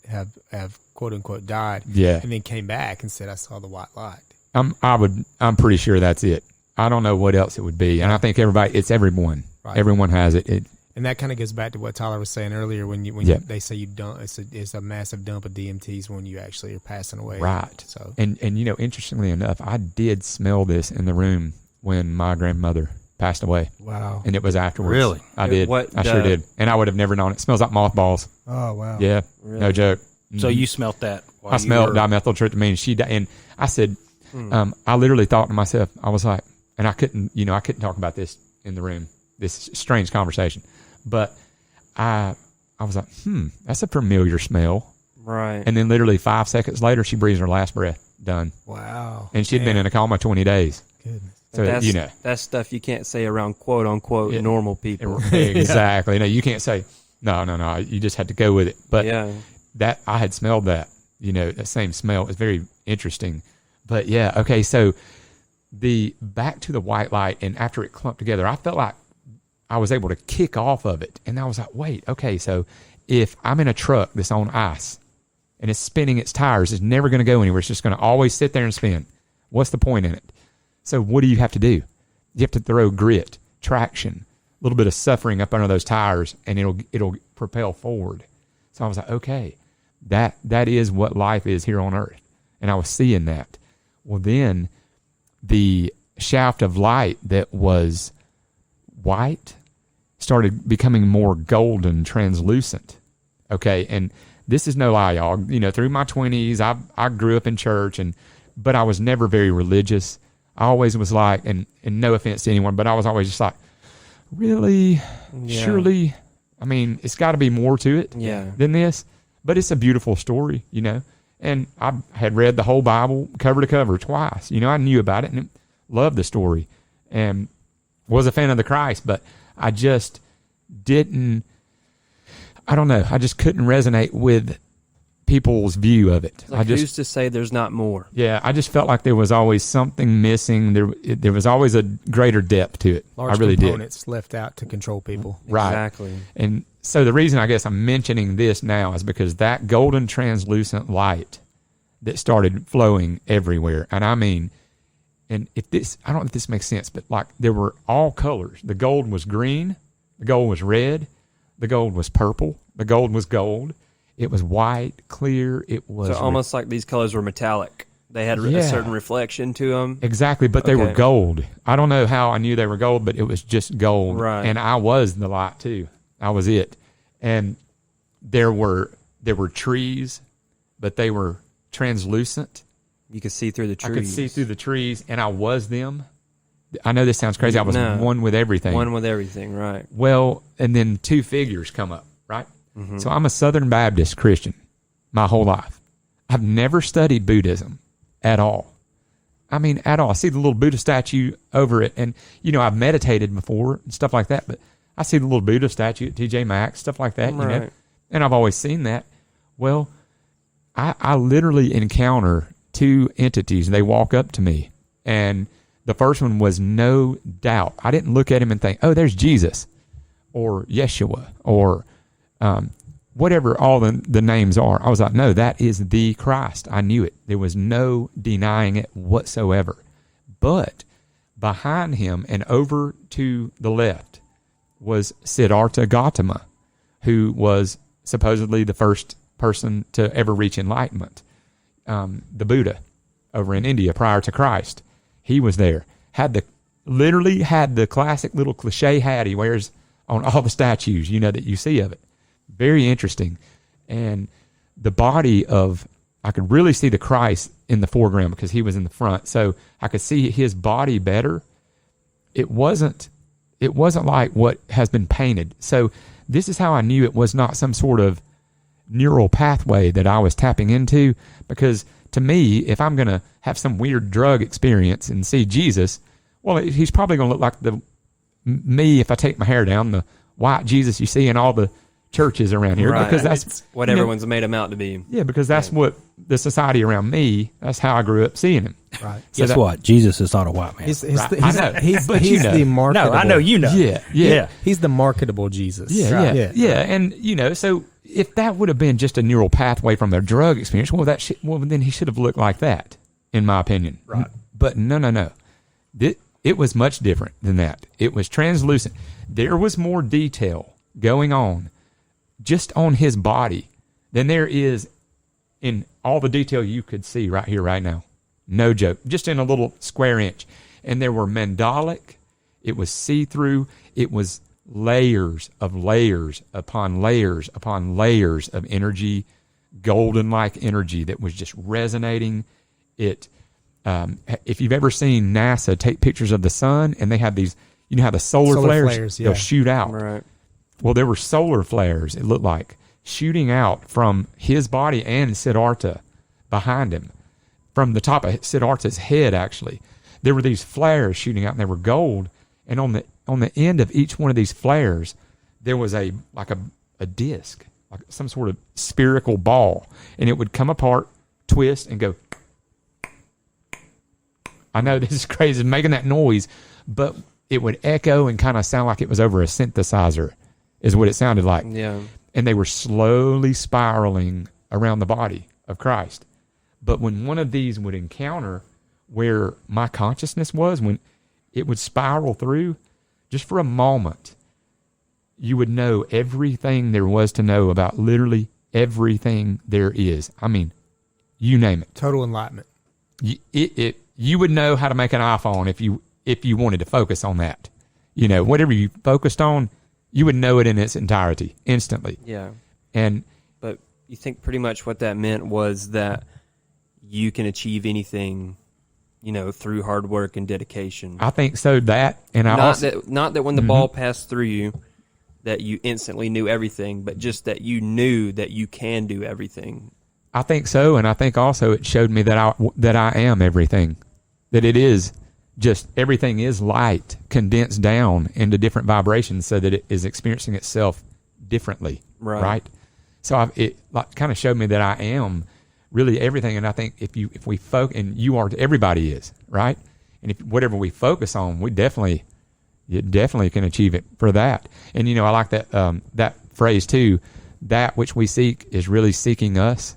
have quote unquote died, Yeah. and then came back and said I saw the white light. I'm pretty sure that's it. I don't know what else it would be, and I think it's everyone. Right. Everyone has it. And that kind of goes back to what Tyler was saying earlier when they say you dump, it's a massive dump of DMTs when you actually are passing away. Right. So and interestingly enough, I did smell this in the room when my grandmother passed away. wow. And it was afterwards. Really? I did. I sure did. And I would have never known it. It smells like mothballs. Oh wow. Yeah. Really? No joke. So you smelt that? While I smelled dimethyltryptamine. And I said, I literally thought to myself, I was like, and I couldn't talk about this in the room, this strange conversation. But I was like, that's a familiar smell. Right. And then literally 5 seconds later, she breathes her last breath. Done. Wow. And she'd been in a coma 20 days. Goodness. So, that's stuff you can't say around quote unquote normal people. Exactly. No, you can't say, no. You just had to go with it. But Yeah. that I had smelled that, that same smell. It's very interesting. But yeah, okay, so the back to the white light, and after it clumped together, I felt like I was able to kick off of it. And I was like, wait, okay, so if I'm in a truck that's on ice and it's spinning its tires, it's never going to go anywhere. It's just going to always sit there and spin. What's the point in it? So what do you have to do? You have to throw grit, traction, a little bit of suffering up under those tires, and it'll propel forward. So I was like, okay, that is what life is here on earth. And I was seeing that. Well, then the shaft of light that was white started becoming more golden, translucent. Okay, and this is no lie, y'all. You know, through my 20s, I grew up in church, but I was never very religious. I always was like, and no offense to anyone, but I was always just like, really? Yeah. Surely? I mean, it's got to be more to it than this. But it's a beautiful story, you know. And I had read the whole Bible cover to cover twice. You know, I knew about it and loved the story and was a fan of the Christ, but I just didn't, I don't know, I just couldn't resonate with people's view of it. Like, who's to say there's not more? Yeah, I just felt like there was always something missing. There was always a greater depth to it. Large I really components did. Left out to control people. Right. Exactly. And so the reason I guess I'm mentioning this now is because that golden translucent light that started flowing everywhere, and I mean, and if this, I don't know if this makes sense, but like there were all colors. The gold was green, the gold was red, the gold was purple, the gold was gold. It was white, clear. It was so almost like these colors were metallic. They had a certain reflection to them. Exactly, but they were gold. I don't know how I knew they were gold, but it was just gold. Right. And I was the light too. I was it. And there were trees, but they were translucent. You could see through the trees. I could see through the trees, and I was them. I know this sounds crazy. I was one with everything. One with everything, right. Well, and then two figures come up, right? Mm-hmm. So I'm a Southern Baptist Christian my whole life. I've never studied Buddhism at all. I mean, at all. I see the little Buddha statue over it, and, you know, I've meditated before and stuff like that, but I see the little Buddha statue at TJ Maxx, stuff like that, you know, and I've always seen that. Well, I literally encounter two entities. They walk up to me, and the first one was no doubt. I didn't look at him and think, oh, there's Jesus or Yeshua or whatever all the names are. I was like, no, that is the Christ. I knew it. There was no denying it whatsoever. But behind him and over to the left was Siddhartha Gautama, who was supposedly the first person to ever reach enlightenment. The Buddha over in India prior to Christ. He was there. Literally had the classic little cliche hat he wears on all the statues, you know, that you see of it. Very interesting. And the body I could really see the Christ in the foreground because he was in the front. So I could see his body better. It wasn't like what has been painted. So this is how I knew it was not some sort of neural pathway that I was tapping into, because to me, if I'm going to have some weird drug experience and see Jesus, well, he's probably going to look like me if I take my hair down, the white Jesus you see in all the churches around here, because that's what everyone's made him out to be. Yeah, because that's what the society around me, that's how I grew up seeing him. Right. So guess what? Jesus is not a white man. He's the marketable. No, I know you know. Yeah. He's the marketable Jesus. Yeah. And, you know, so if that would have been just a neural pathway from a drug experience, well, then he should have looked like that, in my opinion. Right. But no. It was much different than that. It was translucent. There was more detail going on just on his body than there is in all the detail you could see right here, right now. No joke. Just in a little square inch. And there were mandalic. It was see-through. It was layers upon layers upon layers of energy, golden-like energy that was just resonating. If you've ever seen NASA take pictures of the sun, and they have these, you know how the solar flares they'll shoot out. Right. Well, there were solar flares, it looked like, shooting out from his body and Siddhartha behind him. From the top of Siddhartha's head, actually. There were these flares shooting out, and they were gold. And on the end of each one of these flares, there was a disc, like some sort of spherical ball. And it would come apart, twist, and go. I know this is crazy, making that noise, but it would echo and kind of sound like it was over a synthesizer, is what it sounded like. Yeah. And they were slowly spiraling around the body of Christ. But when one of these would encounter where my consciousness was, when it would spiral through, just for a moment, you would know everything there was to know about literally everything there is. I mean, you name it. Total enlightenment. You would know how to make an iPhone if you wanted to focus on that. You know, whatever you focused on, you would know it in its entirety instantly. Yeah. But you think pretty much what that meant was that you can achieve anything, you know, through hard work and dedication. I think so. That and not that when the ball passed through you, that you instantly knew everything, but just that you knew that you can do everything. I think so, and I think also it showed me that I am everything. That it is just everything is light condensed down into different vibrations, so that it is experiencing itself differently. Right. So it kind of showed me that I am really everything, and I think if we focus, and you are, everybody is, right? And if whatever we focus on, you definitely can achieve it for that. And you know, I like that phrase too. That which we seek is really seeking us.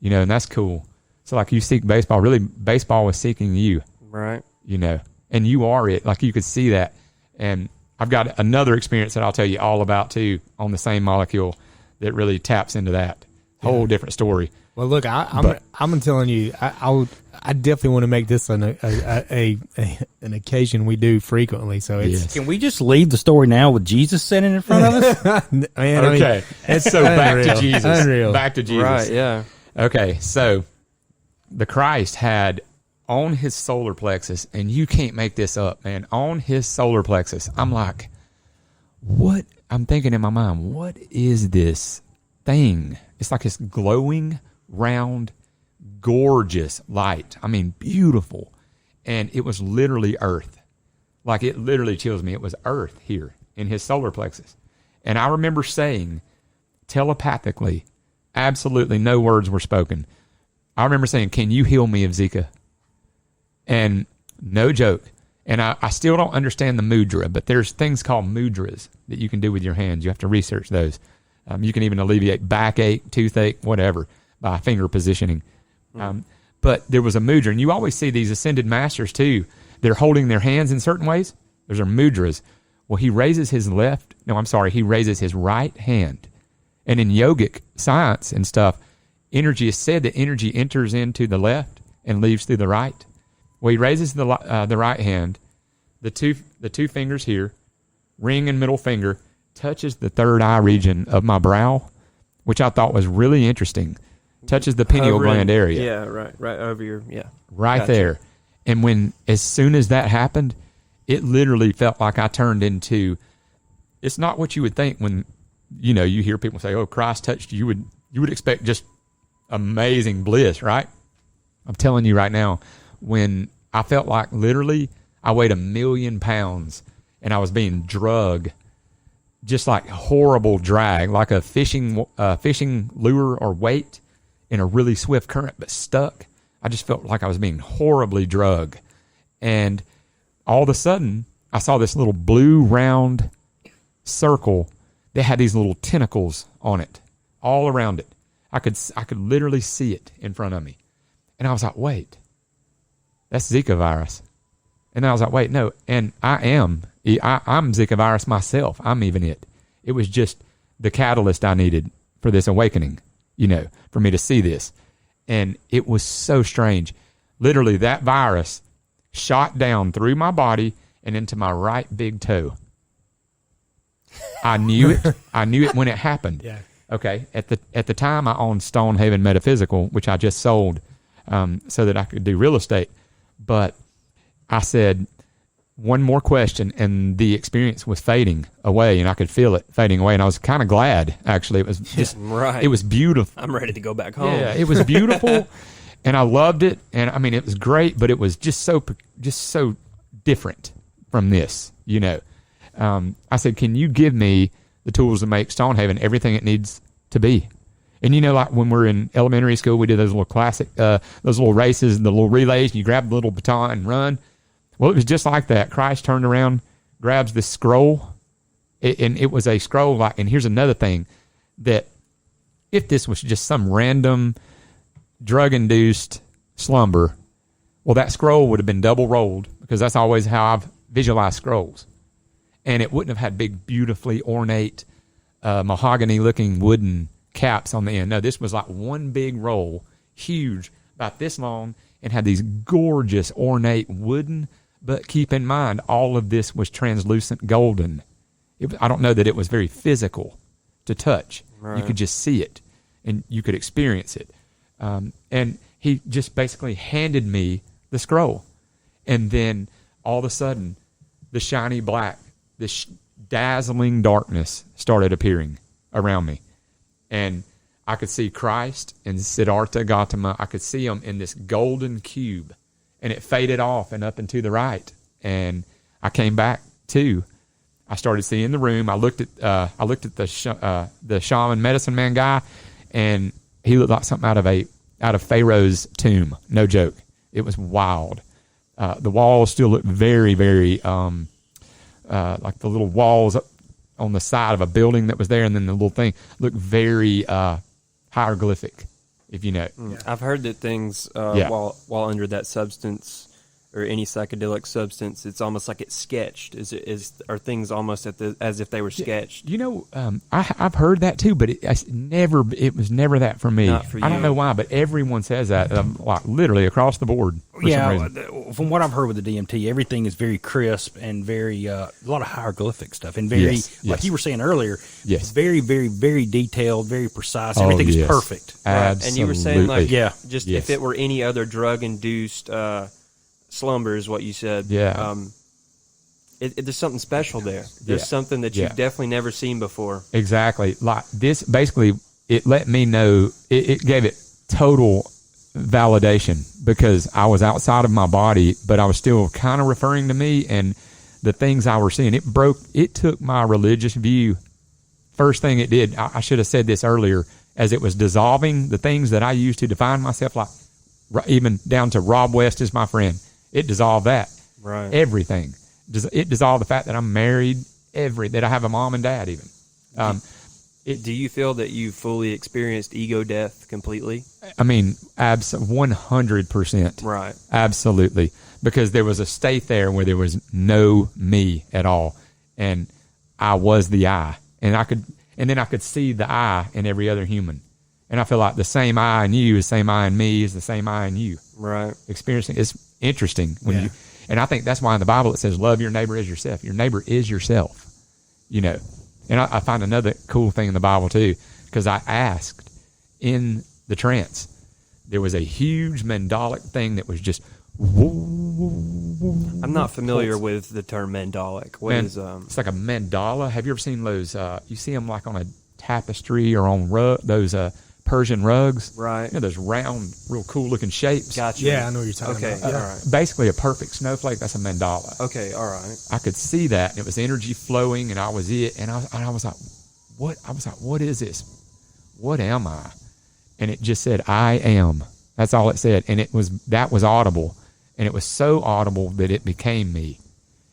You know, and that's cool. So like you seek baseball, really baseball was seeking you. Right. You know, and you are it. Like you could see that. And I've got another experience that I'll tell you all about too on the same molecule that really taps into that. Whole different story. Well, look, I'm telling you, I definitely want to make this an occasion we do frequently. So it's Can we just leave the story now with Jesus sitting in front of us? Man, okay. It's so back unreal. to Jesus. Unreal. Back to Jesus. Right, yeah. Okay, so the Christ had on his solar plexus, and you can't make this up, man, on his solar plexus, I'm like, what? I'm thinking in my mind, what is this thing? It's like this glowing, round, gorgeous light. I mean, beautiful. And it was literally Earth. Like, it literally chills me. It was Earth here in his solar plexus. And I remember saying telepathically, absolutely no words were spoken. I remember saying, can you heal me of Zika? And no joke. And I still don't understand the mudra, but there's things called mudras that you can do with your hands. You have to research those. You can even alleviate backache, toothache, whatever, by finger positioning. But there was a mudra, and you always see these ascended masters too. They're holding their hands in certain ways. Those are mudras. Well, he raises his right hand. And in yogic science and stuff, energy is said that energy enters into the left and leaves through the right. Well, he raises the right hand, the two fingers here, ring and middle finger, touches the third eye region of my brow, which I thought was really interesting. Touches the pineal gland area. Yeah, right over your, Right there. And as soon as that happened, it literally felt like I turned into, it's not what you would think when, you know, you hear people say, oh, Christ touched you. You would expect just amazing bliss, right? I'm telling you right now, when I felt like literally I weighed 1,000,000 pounds and I was being drugged, just like horrible drag, like a fishing lure or weight in a really swift current, but stuck. I just felt like I was being horribly drugged. And all of a sudden, I saw this little blue round circle that had these little tentacles on it, all around it. I could literally see it in front of me. And I was like, wait, that's Zika virus. And then I was like, wait, no. And I'm Zika virus myself. I'm even it. It was just the catalyst I needed for this awakening, you know, for me to see this. And it was so strange. Literally, that virus shot down through my body and into my right big toe. I knew it. I knew it when it happened. Yeah. Okay. At the time, I owned Stonehaven Metaphysical, which I just sold so that I could do real estate. But I said one more question, and the experience was fading away, and I could feel it fading away. And I was kind of glad, actually. It was just right. It was beautiful. I'm ready to go back home. Yeah, it was beautiful, and I loved it. And I mean, it was great, but it was just so different from this, you know. I said, can you give me the tools to make Stonehaven everything it needs to be? And you know, like when we're in elementary school, we do those little classic, those little races, the little relays, and you grab the little baton and run. Well, it was just like that. Christ turned around, grabs this scroll, and it was a scroll like, and here's another thing, that if this was just some random drug-induced slumber, well, that scroll would have been double rolled, because that's always how I've visualized scrolls. And it wouldn't have had big, beautifully ornate, mahogany-looking wooden caps on the end. No, this was like one big roll, huge, about this long, and had these gorgeous, ornate wooden, but keep in mind, all of this was translucent golden. I don't know that it was very physical to touch. Right. You could just see it, and you could experience it. And he just basically handed me the scroll. And then all of a sudden, the shiny black, this dazzling darkness started appearing around me. And I could see Christ and Siddhartha Gautama. I could see him in this golden cube, and it faded off and up and to the right. And I came back to. I started seeing the room. I looked at the shaman medicine man guy, and he looked like something out of Pharaoh's tomb. No joke. It was wild. The walls still looked very, very like the little walls up on the side of a building that was there, and then the little thing looked very hieroglyphic, if you know. I've heard that things while under that substance or any psychedelic substance, it's almost like it's sketched. Are things almost as if they were sketched? You know, I've heard that too, but it was never that for me. Not for you. I don't know why, but everyone says that, like literally across the board. Yeah, from what I've heard with the DMT, everything is very crisp and very a lot of hieroglyphic stuff, and very like you were saying earlier. Yes, very, very, very detailed, very precise. Everything is perfect. Absolutely. And you were saying like, if it were any other drug-induced slumber is what you said. Yeah. There's something special there. There's something that you've definitely never seen before. Exactly. Like this, basically, it let me know, it gave it total validation, because I was outside of my body, but I was still kind of referring to me, and the things I was seeing, it took my religious view. First thing it did, I should have said this earlier, as it was dissolving the things that I used to define myself, like even down to Rob West is my friend. It dissolved that. Right. Everything. It dissolved the fact that I'm married, that I have a mom and dad even. Do you feel that you fully experienced ego death completely? I mean, 100%. Right. Absolutely. Because there was a state there where there was no me at all. And I was the I. And then I could see the I in every other human. And I feel like the same I in you is the same I in me is the same I in you. Right. Experiencing it's interesting when and I think that's why in the Bible it says love your neighbor as yourself. Your neighbor is yourself. You know. And I find another cool thing in the Bible too, because I asked in the trance, there was a huge mandalic thing that was just. I'm not familiar with the term mandalic. It's like a mandala. Have you ever seen those? You see them like on a tapestry or on those Persian rugs, right? You know, those round, real cool looking shapes. Gotcha. Yeah, I know what you're talking about. Okay, all right. Basically, a perfect snowflake. That's a mandala. Okay, all right. I could see that, and it was energy flowing, and I was it, and I was like, what? I was like, what is this? What am I? And it just said, I am. That's all it said, and that was audible, and it was so audible that it became me.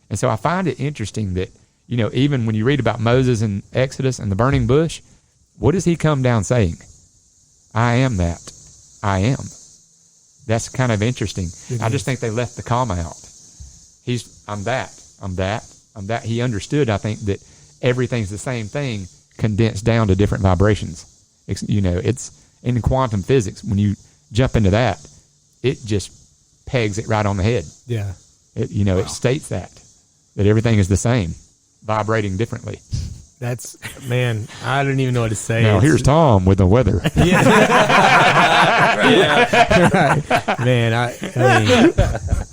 And so I find it interesting that, you know, even when you read about Moses in Exodus and the burning bush, what does he come down saying? I am that. I am. That's kind of interesting. I just think they left the comma out. I'm that. I'm that. I'm that. He understood, I think, that everything's the same thing condensed down to different vibrations. It's in quantum physics, when you jump into that, it just pegs it right on the head. Yeah. It states that everything is the same, vibrating differently. That's, man, I don't even know what to say. Now, here's Tom with the weather. Yeah. Right. Man, I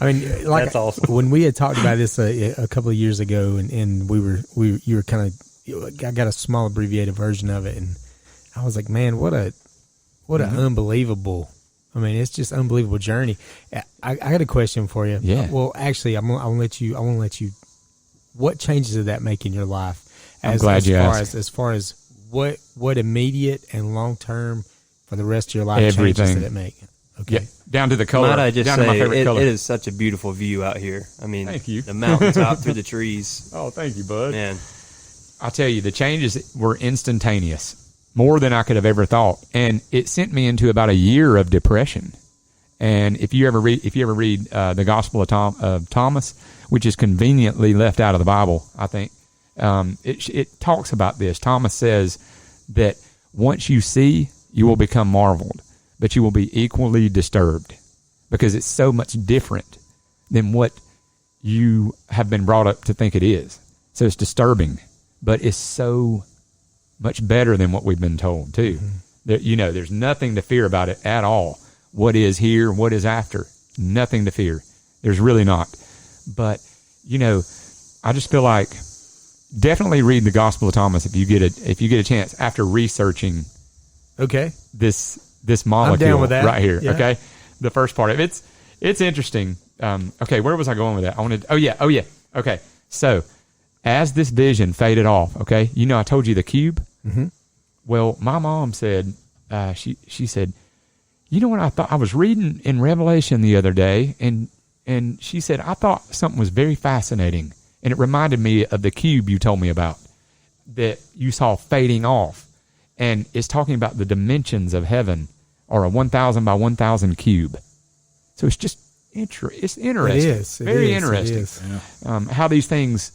mean, like, that's awesome. When we had talked about this a couple of years ago, and you were kind of, I got a small abbreviated version of it, and I was like, man, what an unbelievable, I mean, it's just unbelievable journey. I got a question for you. Yeah. Well, actually, I want to let you, what changes did that make in your life? As far as what immediate and long term for the rest of your life Everything. changes that it make? Okay. Yeah, down to the color. Might I just down to my say, favorite color. it is such a beautiful view out here. I mean, Thank you. The mountaintop through the trees. Oh, thank you, bud. Man, I'll tell you, the changes were instantaneous, more than I could have ever thought, and it sent me into about a year of depression. And if you ever read the Gospel of Thomas, which is conveniently left out of the Bible, I think it talks about this. Thomas says that once you see, you will become marveled, but you will be equally disturbed because it's so much different than what you have been brought up to think it is. So it's disturbing, but it's so much better than what we've been told too. Mm-hmm. There's nothing to fear about it at all. What is here, what is after, nothing to fear. There's really not. But, I just feel like definitely read the Gospel of Thomas if you get a chance after researching this molecule I'm down with that. right here. Yeah. Okay. The first part of it's interesting. Okay, where was I going with that? Oh yeah. Okay. So as this vision faded off, okay, I told you the cube. Mm-hmm. Well, my mom said, she said, what I thought? I was reading in Revelation the other day, and she said, I thought something was very fascinating, and it reminded me of the cube you told me about that you saw fading off, and it's talking about the dimensions of heaven, or a 1,000 by 1,000 cube. So it's just it's interesting. It is. Very interesting. It is. Yeah. How these things,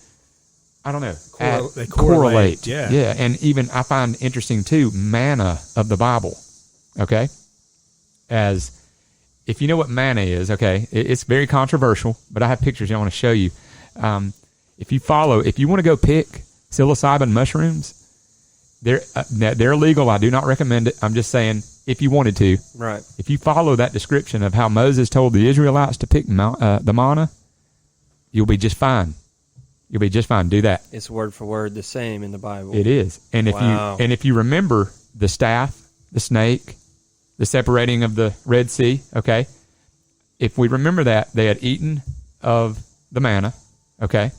I don't know, they correlate. Yeah. And even I find interesting too, manna of the Bible. Okay. As if you know what manna is, okay, it's very controversial, but I have pictures I want to show you. If you want to go pick psilocybin mushrooms, they're illegal. I do not recommend it. I'm just saying if you wanted to. right. If you follow that description of how Moses told the Israelites to pick the manna, you'll be just fine. You'll be just fine. Do that. It's word for word the same in the Bible. It is. And if you remember the staff, the snake, the separating of the Red Sea, okay? If we remember that, they had eaten of the manna, okay?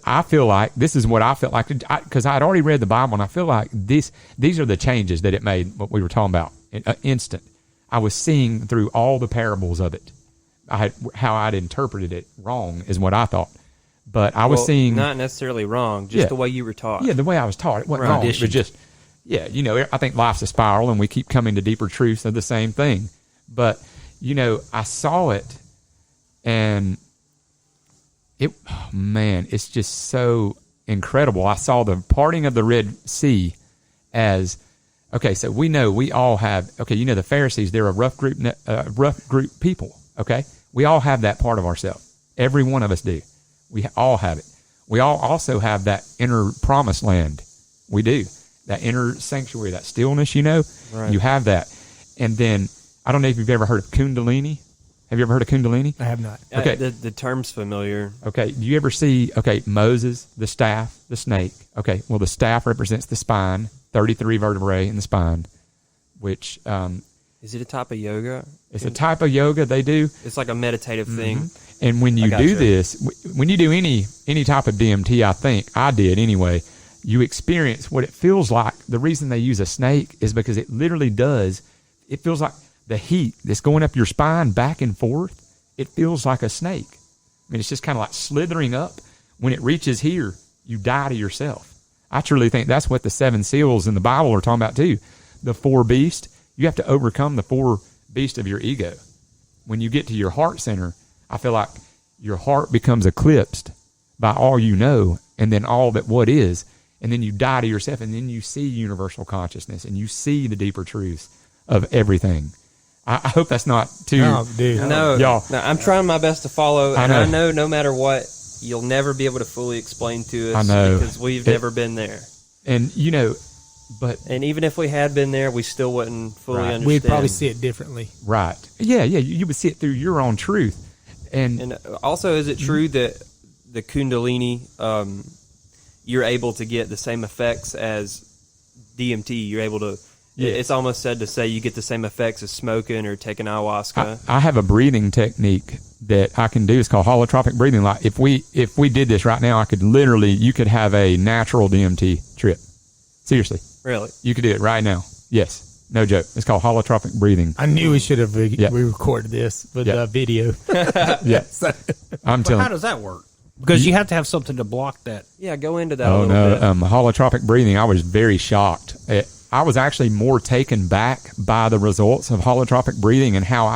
I feel like, this is what I felt like, because I had already read the Bible, and I feel like these are the changes that it made, what we were talking about, instant. I was seeing through all the parables of it. How I'd interpreted it wrong is what I thought. But I was seeing... Not necessarily wrong, just the way you were taught. Yeah, the way I was taught. It wasn't wrong. It was just... Yeah, I think life's a spiral, and we keep coming to deeper truths of the same thing. But, I saw it, and it's just so incredible. I saw the parting of the Red Sea as, okay, so we know we all have, the Pharisees, they're a rough group people, okay? We all have that part of ourselves. Every one of us do. We all have it. We all also have that inner promised land. We do. That inner sanctuary, that stillness, Right. You have that. And then, I don't know if you've ever heard of Kundalini. Have you ever heard of Kundalini? I have not. Okay. The term's familiar. Okay. Do you ever see, Moses, the staff, the snake? Okay. Well, the staff represents the spine, 33 vertebrae in the spine, which... Is it a type of yoga? It's a type of yoga they do. It's like a meditative thing. And when you do this, when you do any type of DMT, I think, I did anyway, you experience what it feels like. The reason they use a snake is because it literally does. It feels like the heat that's going up your spine back and forth. It feels like a snake. I mean, it's just kind of like slithering up. When it reaches here, you die to yourself. I truly think that's what the 7 seals in the Bible are talking about too. The 4 beasts. You have to overcome the 4 beasts of your ego. When you get to your heart center, I feel like your heart becomes eclipsed by all you know, and then all that what is. And then you die to yourself, and then you see universal consciousness, and you see the deeper truths of everything. I hope that's not too... No, dude. No, I'm trying my best to follow, and I I know no matter what, you'll never be able to fully explain to us. I know. Because we've never been there. And, but... And even if we had been there, we still wouldn't fully understand. We'd probably see it differently. Right. Yeah, you would see it through your own truth. And also, is it true that the Kundalini... you're able to get the same effects as DMT. You're able to. Yeah. It's almost said to say you get the same effects as smoking or taking ayahuasca. I have a breathing technique that I can do. It's called holotropic breathing. Like if we did this right now, you could have a natural DMT trip. Seriously. Really? You could do it right now. Yes. No joke. It's called holotropic breathing. I knew we should have recorded this with video. Yeah. I'm telling How does that work? Because you have to have something to block that. Yeah, go into that a Oh, little no. bit. Holotropic breathing, I was very shocked. I was actually more taken back by the results of holotropic breathing and how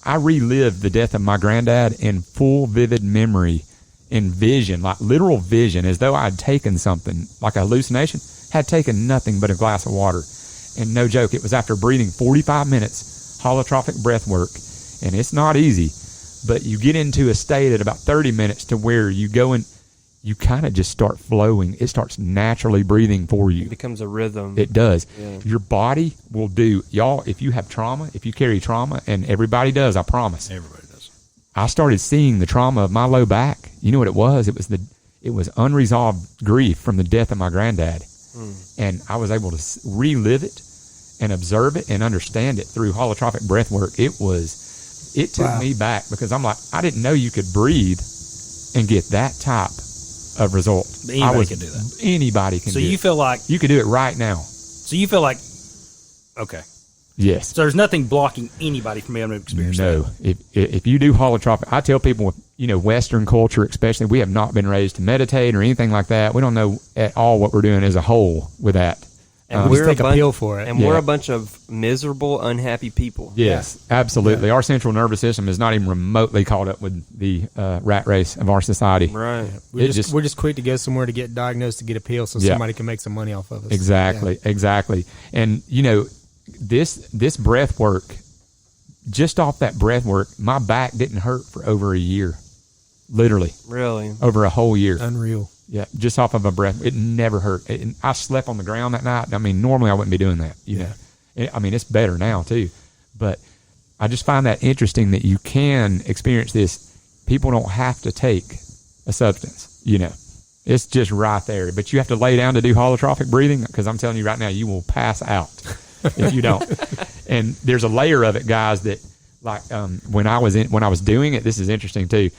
I relived the death of my granddad in full vivid memory, in vision, like literal vision, as though I had taken something, like a hallucination, had taken nothing but a glass of water. And no joke, it was after breathing 45 minutes, holotropic breath work, and it's not easy, but you get into a state at about 30 minutes to where you go and you kind of just start flowing. It starts naturally breathing for you. It becomes a rhythm. It does. Yeah. Your body will do. Y'all, if you have trauma, if you carry trauma, and everybody does, I promise. Everybody does. I started seeing the trauma of my low back. You know what it was? It was unresolved grief from the death of my granddad. And I was able to relive it and observe it and understand it through holotropic breath work. It took me back because I'm like, I didn't know you could breathe and get that type of result. Anybody can do that. Anybody can So do you it. feel like, You could do it right now. so you feel like, okay. Yes. So there's nothing blocking anybody from being able to experience No. that. If you do holotropic, I tell people, Western culture especially, we have not been raised to meditate or anything like that. We don't know at all what we're doing as a whole with that. And we just take a pill for it. And Yeah. we're a bunch of miserable, unhappy people. Yes, absolutely. Our central nervous system is not even remotely caught up with the rat race of our society. Right. We're just quick to go somewhere to get diagnosed to get a pill so somebody can make some money off of us. Exactly. And this breath work, just off that breath work, my back didn't hurt for over a year. Literally. Really? Over a whole year. Unreal. Yeah, just off of a breath. It never hurt. I slept on the ground that night. I mean, normally I wouldn't be doing that. You know. I mean, it's better now too. But I just find that interesting that you can experience this. People don't have to take a substance, It's just right there. But you have to lay down to do holotropic breathing because I'm telling you right now, you will pass out if you don't. And there's a layer of it, guys, that like when I was doing it, this is interesting too.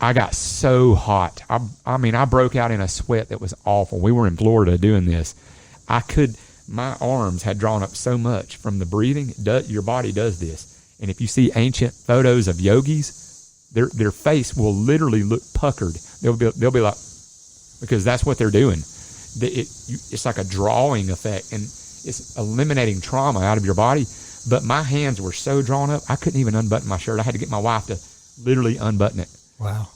I got so hot. I mean, I broke out in a sweat that was awful. We were in Florida doing this. My arms had drawn up so much from the breathing. Your body does this. And if you see ancient photos of yogis, their face will literally look puckered. They'll be like, because that's what they're doing. It's like a drawing effect, and it's eliminating trauma out of your body. But my hands were so drawn up, I couldn't even unbutton my shirt. I had to get my wife to literally unbutton it. Wow.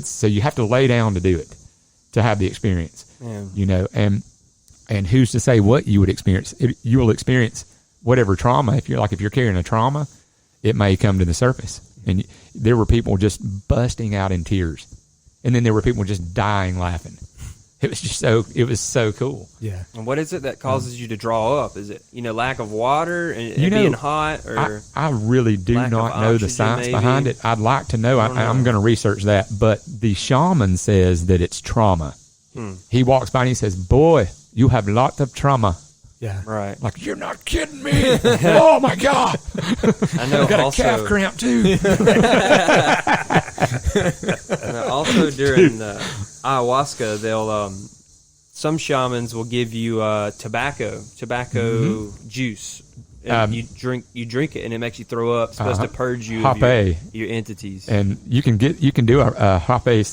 So you have to lay down to do it, to have the experience, and who's to say what you would experience? You will experience whatever trauma. If you're carrying a trauma, it may come to the surface. And there were people just busting out in tears. And then there were people just dying laughing. It was so cool. Yeah. And what is it that causes you to draw up? Is it, lack of water and being hot? Or I really do lack not of know the oxygen, science maybe? behind it. I'd like to know. I'm going to research that. But the shaman says that it's trauma. He walks by and he says, "Boy, you have lots of trauma." Yeah. Right. Like, you're not kidding me. Oh, my God. I know I've got also, a calf cramp, too. and also during the ayahuasca, they'll some shamans will give you tobacco juice. And you drink it, and it makes you throw up. It's supposed to purge you of your entities. And you can do a hape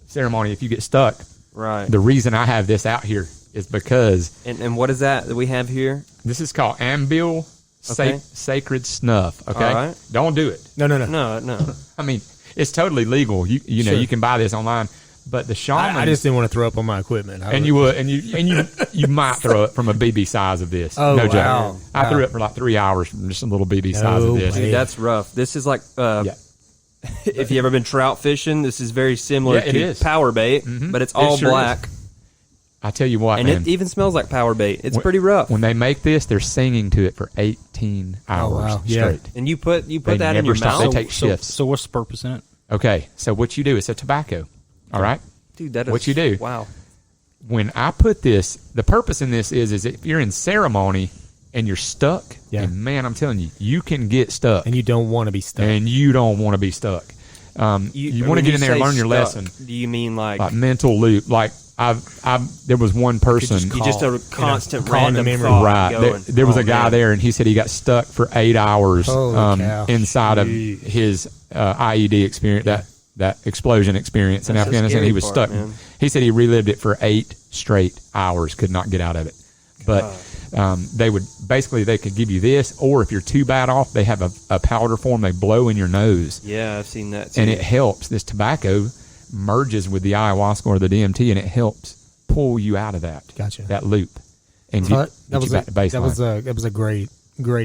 ceremony if you get stuck. Right. The reason I have this out here is because... And what is that we have here? This is called Ambil Sacred Snuff, okay? All right. Don't do it. No. I mean, it's totally legal. You know, you can buy this online. But the shaman... I just didn't want to throw up on my equipment. You might throw it from a BB size of this. Oh, no joke. wow. I threw it for like 3 hours from just a little BB size of this. Dude, that's rough. This is like... if you ever been trout fishing, this is very similar to power bait, but it's all black. I tell you what, and man, it even smells like power bait. It's pretty rough. When they make this, they're singing to it for 18 hours straight. And you put that in your stop. mouth. They take shifts. So what's the purpose in it? Okay, so what you do is a tobacco. All right, dude. That is what you do. Wow. When I put this, the purpose in this is if you're in ceremony and you're stuck, and man, I'm telling you, you can get stuck, and you don't want to be stuck, you want to be stuck. You want to get in there and learn your lesson. Do you mean like mental loop? Like there was one person. You just a constant call random memory. thought Right. going. There was a guy there, and he said he got stuck for 8 hours Cow. inside of his IED experience, that explosion experience in That's the Afghanistan. scary He was part, stuck. man. He said he relived it for 8 straight hours, could not get out of it. But they could give you this, or if you're too bad off, they have a powder form they blow in your nose. Yeah, I've seen that too. And it helps. This tobacco merges with the ayahuasca or the DMT, and it helps pull you out of that loop and get you back to baseline. That was a great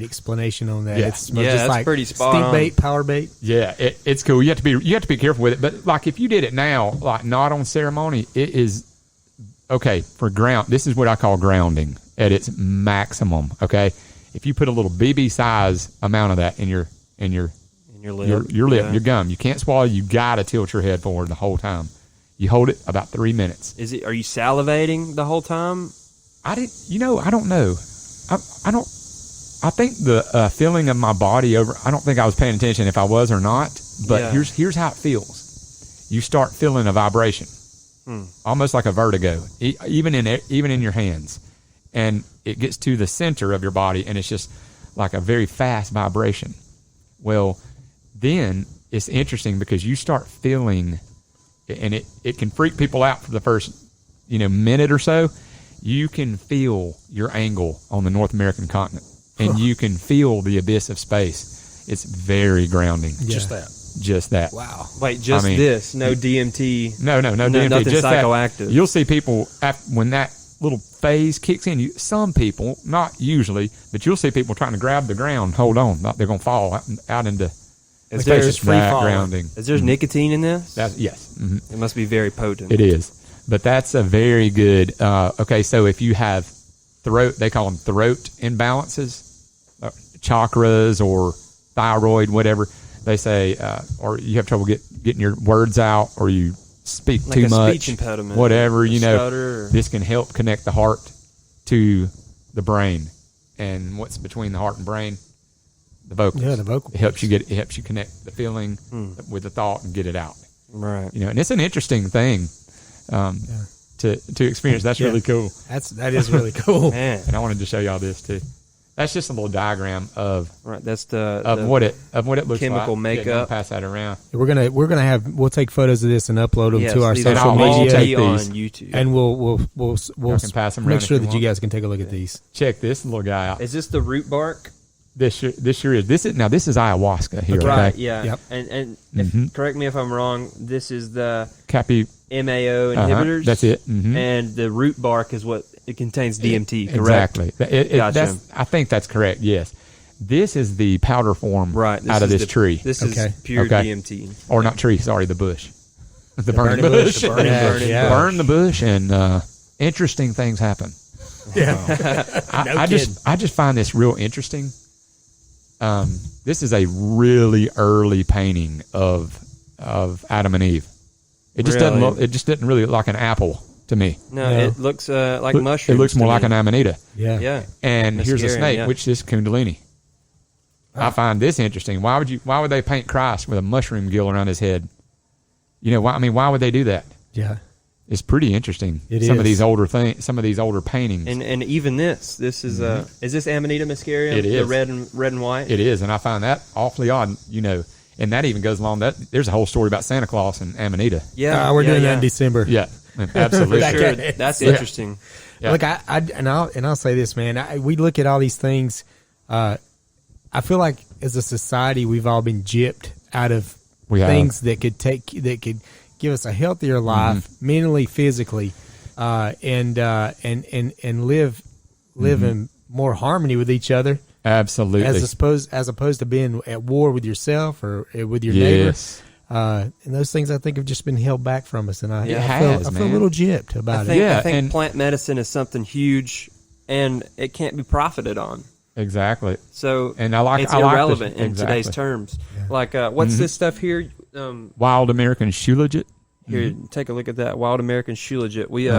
explanation on that. Yeah. It's just that's like pretty spot stink on. bait, power bait. Yeah, it's cool. You have to be careful with it. But like if you did it now, like not on ceremony, it is okay for ground. This is what I call grounding at its maximum. Okay, if you put a little BB size amount of that in your lip, your gum, you can't swallow. You gotta tilt your head forward the whole time. You hold it about 3 minutes. Are you salivating the whole time? I don't know. I think the feeling of my body I don't think I was paying attention if I was or not, but here's how it feels. You start feeling a vibration, almost like a vertigo, even in your hands, and it gets to the center of your body, and it's just like a very fast vibration. Well, then it's interesting because you start feeling, and it can freak people out for the first minute or so. You can feel your angle on the North American continent, and you can feel the abyss of space. It's very grounding. Yeah. Just that. Wow. Wait, this? No DMT? No DMT. Nothing just psychoactive. That. You'll see people when that little phase kicks in. Some people, not usually, but you'll see people trying to grab the ground. Hold on, they're going to fall out into. Is there just free falling. Grounding? Is there nicotine in this? Yes. Mm-hmm. It must be very potent. It is. But that's a very good. Okay, so if you have they call them throat imbalances, chakras or thyroid, whatever they say, or you have trouble getting your words out, or you speak like too a much, speech impediment, whatever, stutter, this can help connect the heart to the brain, and what's between the heart and brain, the vocals. Yeah, the vocal. It helps you connect the feeling with the thought and get it out. Right. And it's an interesting thing. To experience. That's really cool. That is really cool. Man. And I wanted to show y'all this too. That's just a little diagram of That's what it looks chemical like. makeup. Yeah, pass that around. We'll take photos of this and upload them to our these social will all media, be on these. YouTube. and we'll can pass them make around sure if you that you want. guys can take a look at these. Check this little guy out. Is this the root bark? This sure is. This is ayahuasca here. Right. Okay? Yeah. Yep. And correct me if I'm wrong. This is the Cappy. MAO inhibitors. That's it. Mm-hmm. And the root bark is what it contains DMT. Correct. Exactly. Gotcha. I think that's correct. Yes. This is the powder form out of this tree. This is pure DMT. Or not tree. Sorry, the bush. The burning bush. The burning bush. Burn the bush, and interesting things happen. Yeah. I just find this real interesting. This is a really early painting of Adam and Eve. It just doesn't look. It just didn't really look like an apple to me. No, it looks like mushrooms. It looks more like an amanita. Yeah. Yeah. And here's a snake, yeah. which is Kundalini. I find this interesting. Why would they paint Christ with a mushroom gill around his head? Why would they do that? Yeah. It's pretty interesting. Some of these older paintings. And even this is this Amanita muscaria? It is. The red and white? It is, and I find that awfully odd, and that even goes along that there's a whole story about Santa Claus and Amanita. Yeah. We're doing that in December. Yeah. Absolutely. Sure. That's interesting. Yeah. Look, I'll say this, man. We look at all these things. I feel like as a society, we've all been gypped out of things that could give us a healthier life, mentally, physically, and live in more harmony with each other. Absolutely. As opposed to being at war with yourself or with your neighbor. And those things I think have just been held back from us, and I feel a little gypped about it. I think plant medicine is something huge, and it can't be profited on. Exactly. So and it's irrelevant in today's terms. Yeah. Like what's this stuff here? Wild American Shilajit. Here, take a look at that Wild American Shilajit. We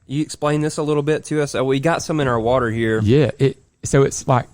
you explain this a little bit to us. We got some in our water here. Yeah. So it's like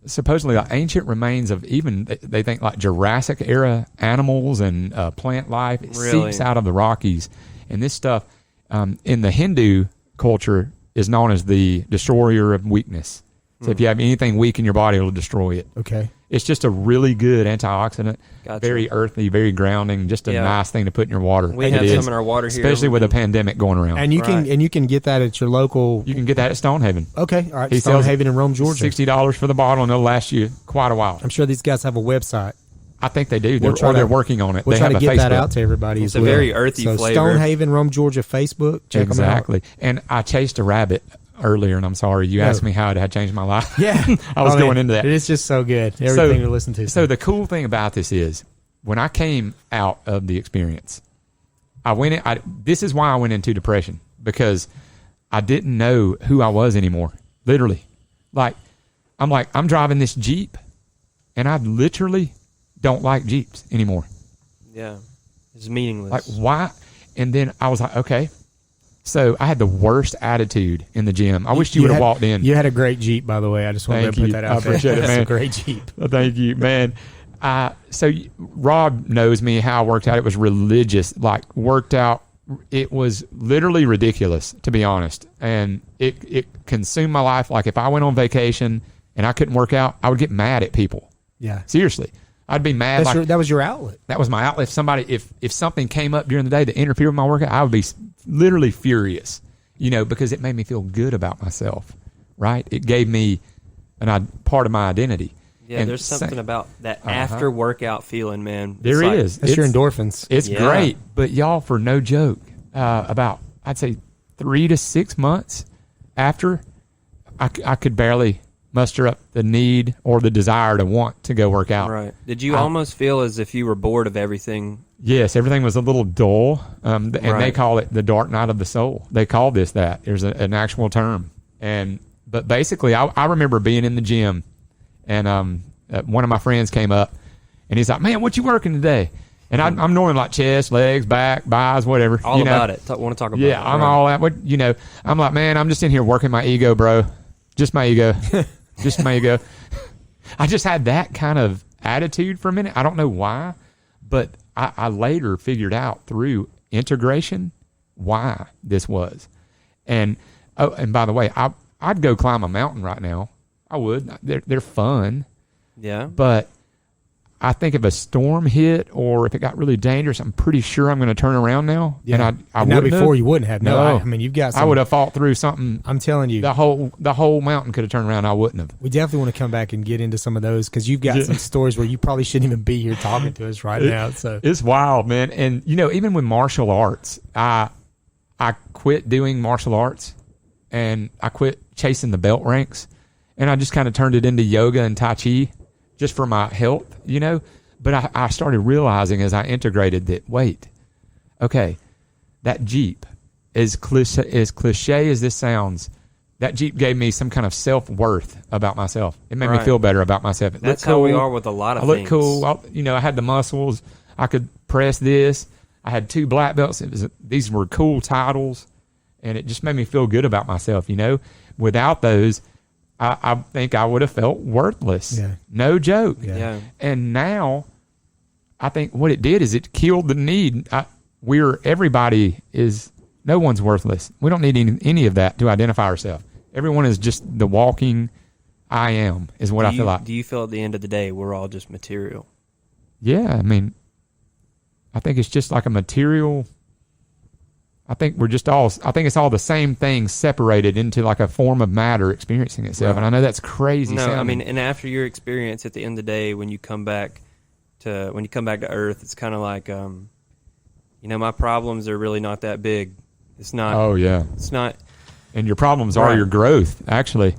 supposedly like ancient remains of even they think like Jurassic era animals and plant life. It seeps out of the Rockies, and this stuff in the Hindu culture is known as the destroyer of weakness. So if you have anything weak in your body, it'll destroy it. Okay. It's just a really good antioxidant, Gotcha. very earthy, very grounding, just a nice thing to put in your water. We have some in our water here. Especially with a pandemic going around. And you can get that at your local. You can get that at Stonehaven. Okay, all right. He sells Stonehaven in Rome, Georgia. $60 for the bottle, and it'll last you quite a while. I'm sure these guys have a website. I think they do. They're working on it. We'll they try have to a get that Facebook. out to everybody. It's as a well. very earthy so flavor. Stonehaven, Rome, Georgia, Facebook. Check them out. Exactly. And I chased a rabbit earlier, and I'm sorry. You asked me how it had changed my life. Yeah. I was going into that. It is just so good. Everything to listen to. So the cool thing about this is when I came out of the experience, this is why I went into depression, because I didn't know who I was anymore. Literally. I'm driving this Jeep, and I literally don't like Jeeps anymore. Yeah. It's meaningless. Like, why? And then I was like, okay. So I had the worst attitude in the gym. I wish you would have walked in. You had a great Jeep, by the way. I just wanted to put that out there. I appreciate it, man. That's a great Jeep. Thank you, man. So Rob knows me, how I worked out. It was religious, worked out. It was literally ridiculous, to be honest. And it consumed my life. Like, if I went on vacation and I couldn't work out, I would get mad at people. Yeah. Seriously. I'd be mad. That was your outlet. That was my outlet. If something came up during the day that interfered with my workout, I would be literally furious, because it made me feel good about myself, right? It gave me part of my identity. Yeah, there's something about that after workout feeling, man. There is. That's your endorphins. It's great. But y'all, for no joke, about, I'd say 3 to 6 months after, I could barely muster up the need or the desire to want to go work out. Right. Did you almost feel as if you were bored of everything? Yes, everything was a little dull, and they call it the dark night of the soul. They call this that. There's an actual term. But basically, I remember being in the gym, and one of my friends came up, and he's like, "Man, what you working today?" And I'm normally like chest, legs, back, buys, whatever. All about it. Want to talk about it. Yeah, I'm all at I'm like, man, I'm just in here working my ego, bro. Just my ego. Just my ego. I just had that kind of attitude for a minute. I don't know why, but I later figured out through integration why this was. And by the way, I'd go climb a mountain right now. I would. They're fun. Yeah. But I think if a storm hit or if it got really dangerous, I'm pretty sure I'm going to turn around now. Yeah. And I now wouldn't before have. you wouldn't have. No, I mean, you've got some. I would have fought through something. I'm telling you. The whole mountain could have turned around. I wouldn't have. We definitely want to come back and get into some of those, because you've got some stories where you probably shouldn't even be here talking to us right now. So it's wild, man. And even with martial arts, I quit doing martial arts, and I quit chasing the belt ranks, and I just kind of turned it into yoga and Tai Chi just for my health, But I started realizing as I integrated that, wait, okay, that Jeep, as cliche as this sounds, that Jeep gave me some kind of self-worth about myself. It made me feel better about myself. That's how we are with a lot of things. I looked cool. I had the muscles. I could press this. I had 2 black belts. These were cool titles, and it just made me feel good about myself, Without those, I think I would have felt worthless. Yeah. No joke. Yeah. And now, I think what it did is it killed the need. No one's worthless. We don't need any of that to identify ourselves. Everyone is just the walking I am, is what I feel like. Do you feel at the end of the day we're all just material? Yeah, I mean, I think it's just like a material. I think it's all the same thing separated into like a form of matter experiencing itself. Right. And I know that's crazy. No, sounding. I mean, and after your experience at the end of the day, when you come back to Earth, it's kind of like, my problems are really not that big. It's not. Oh yeah. It's not. And your problems are your growth. Actually,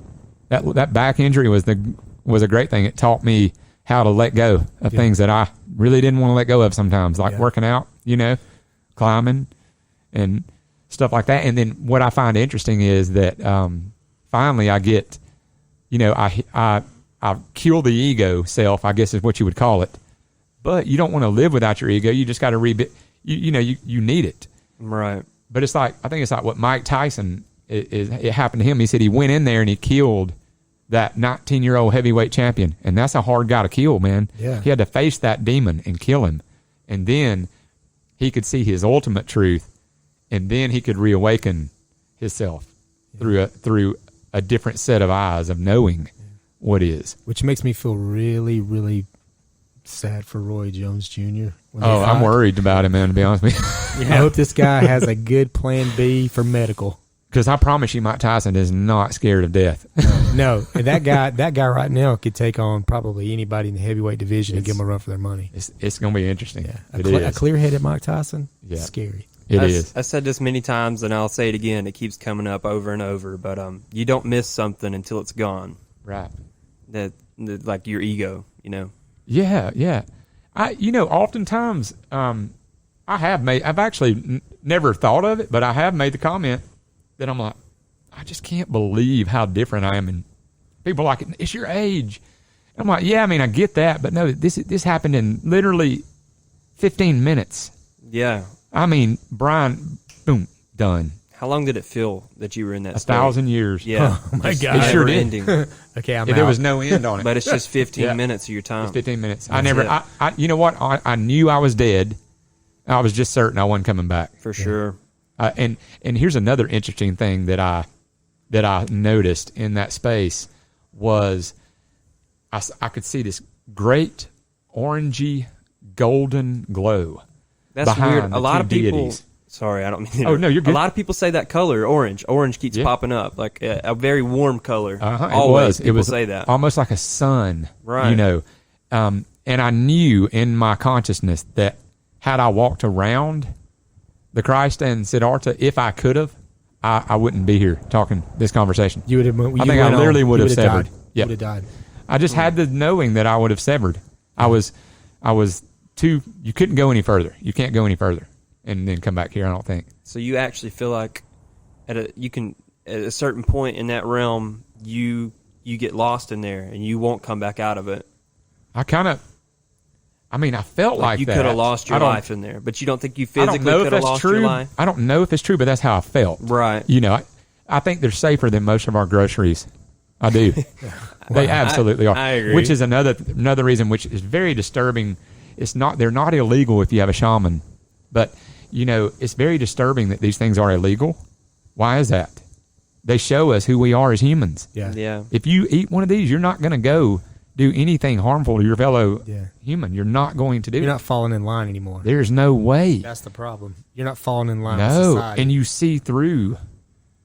that back injury was a great thing. It taught me how to let go of things that I really didn't want to let go of sometimes, like working out, climbing and stuff like that. And then what I find interesting is that finally I get, I kill the ego self, I guess is what you would call it. But you don't want to live without your ego. You just got to you need it. Right. But I think it's like what Mike Tyson, it happened to him. He said he went in there and he killed that 19-year-old heavyweight champion. And that's a hard guy to kill, man. Yeah. He had to face that demon and kill him. And then he could see his ultimate truth and then he could reawaken himself through a different set of eyes of knowing what is. Which makes me feel really, really sad for Roy Jones Jr. Oh, I'm worried about him, man, to be honest with you. I hope this guy has a good plan B for medical. Because I promise you, Mike Tyson is not scared of death. No, that guy right now could take on probably anybody in the heavyweight division and give them a run for their money. It's going to be interesting. Yeah, A a clear-headed Mike Tyson, Yeah. scary. It is. I said this many times, and I'll say it again. It keeps coming up over and over. But you don't miss something until it's gone. Right. That like your ego, you know. Yeah, yeah. Oftentimes, I've actually never thought of it, but I have made the comment that I'm like, I just can't believe how different I am. And people are like, it's your age. And I'm like, yeah, I mean, I get that, but no, this happened in literally 15 minutes. Yeah. I mean, Bryan, boom, done. How long did it feel that you were in that? 1,000 years. Yeah. Oh my God. It sure did. ending. Okay, I'm There out. was no end on it. But it's just 15 Yeah. minutes of your time. It's 15 minutes. That's You know what? I knew I was dead. I was just certain I wasn't coming back. For sure. And here's another interesting thing that I noticed in that space was I could see this great orangey golden glow. That's behind weird. A the lot two of people. deities. Sorry, I don't mean. Oh, no, you're good. A lot of people say that color, orange. Orange keeps Yeah. popping up, like a very warm color. It People was say that. almost like a sun, Right. You know. And I knew in my consciousness that had I walked around the Christ and Siddhartha, if I could have, I wouldn't be here talking this conversation. You would have. I think I literally would have severed. Died. Yeah. Would have died. I just had the knowing that I would have severed. I was too. You couldn't go any further. You can't go any further, and then come back here. I don't think. So you actually feel like at a certain point in that realm, you get lost in there and you won't come back out of it. I felt like you that. could have lost your I don't- life in there, but you don't think you I don't physically know could if have that's lost true. your life. I don't know if it's true, but that's how I felt. Right. You know, I think they're safer than most of our groceries. I do. They absolutely are. I agree. Which is another reason, which is very disturbing. They're not illegal if you have a shaman, but you know, it's very disturbing that these things are illegal. Why is that? They show us who we are as humans. Yeah. Yeah. If you eat one of these, you're not going to go do anything harmful to your fellow Yeah. human. You're not going to do. You're not falling in line anymore. There's no way. That's the problem. You're not falling in line with No, society. and you see through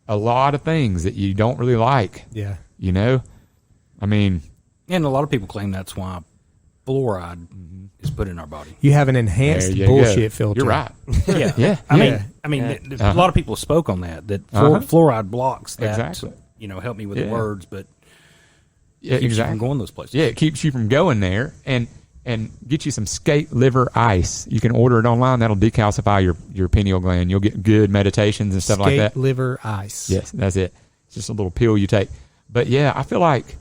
a lot of things that you don't really like. Yeah. You know, I mean, And a lot of people claim that's why fluoride is put in our body. You have an enhanced there you bullshit go. filter. You're right. Yeah, Yeah, I yeah. mean, Yeah. a lot of people spoke on that. Uh-huh. Fluoride blocks that. Exactly. You know, help me with Yeah. the words, but Yeah, keeps you exactly. from going those places. Yeah, it keeps you from going there, and get you some skate liver ice. You can order it online. That'll decalcify your pineal gland. You'll get good meditations and stuff like that. Skate liver ice. Yes, that's it. It's just a little pill you take. But yeah, I feel like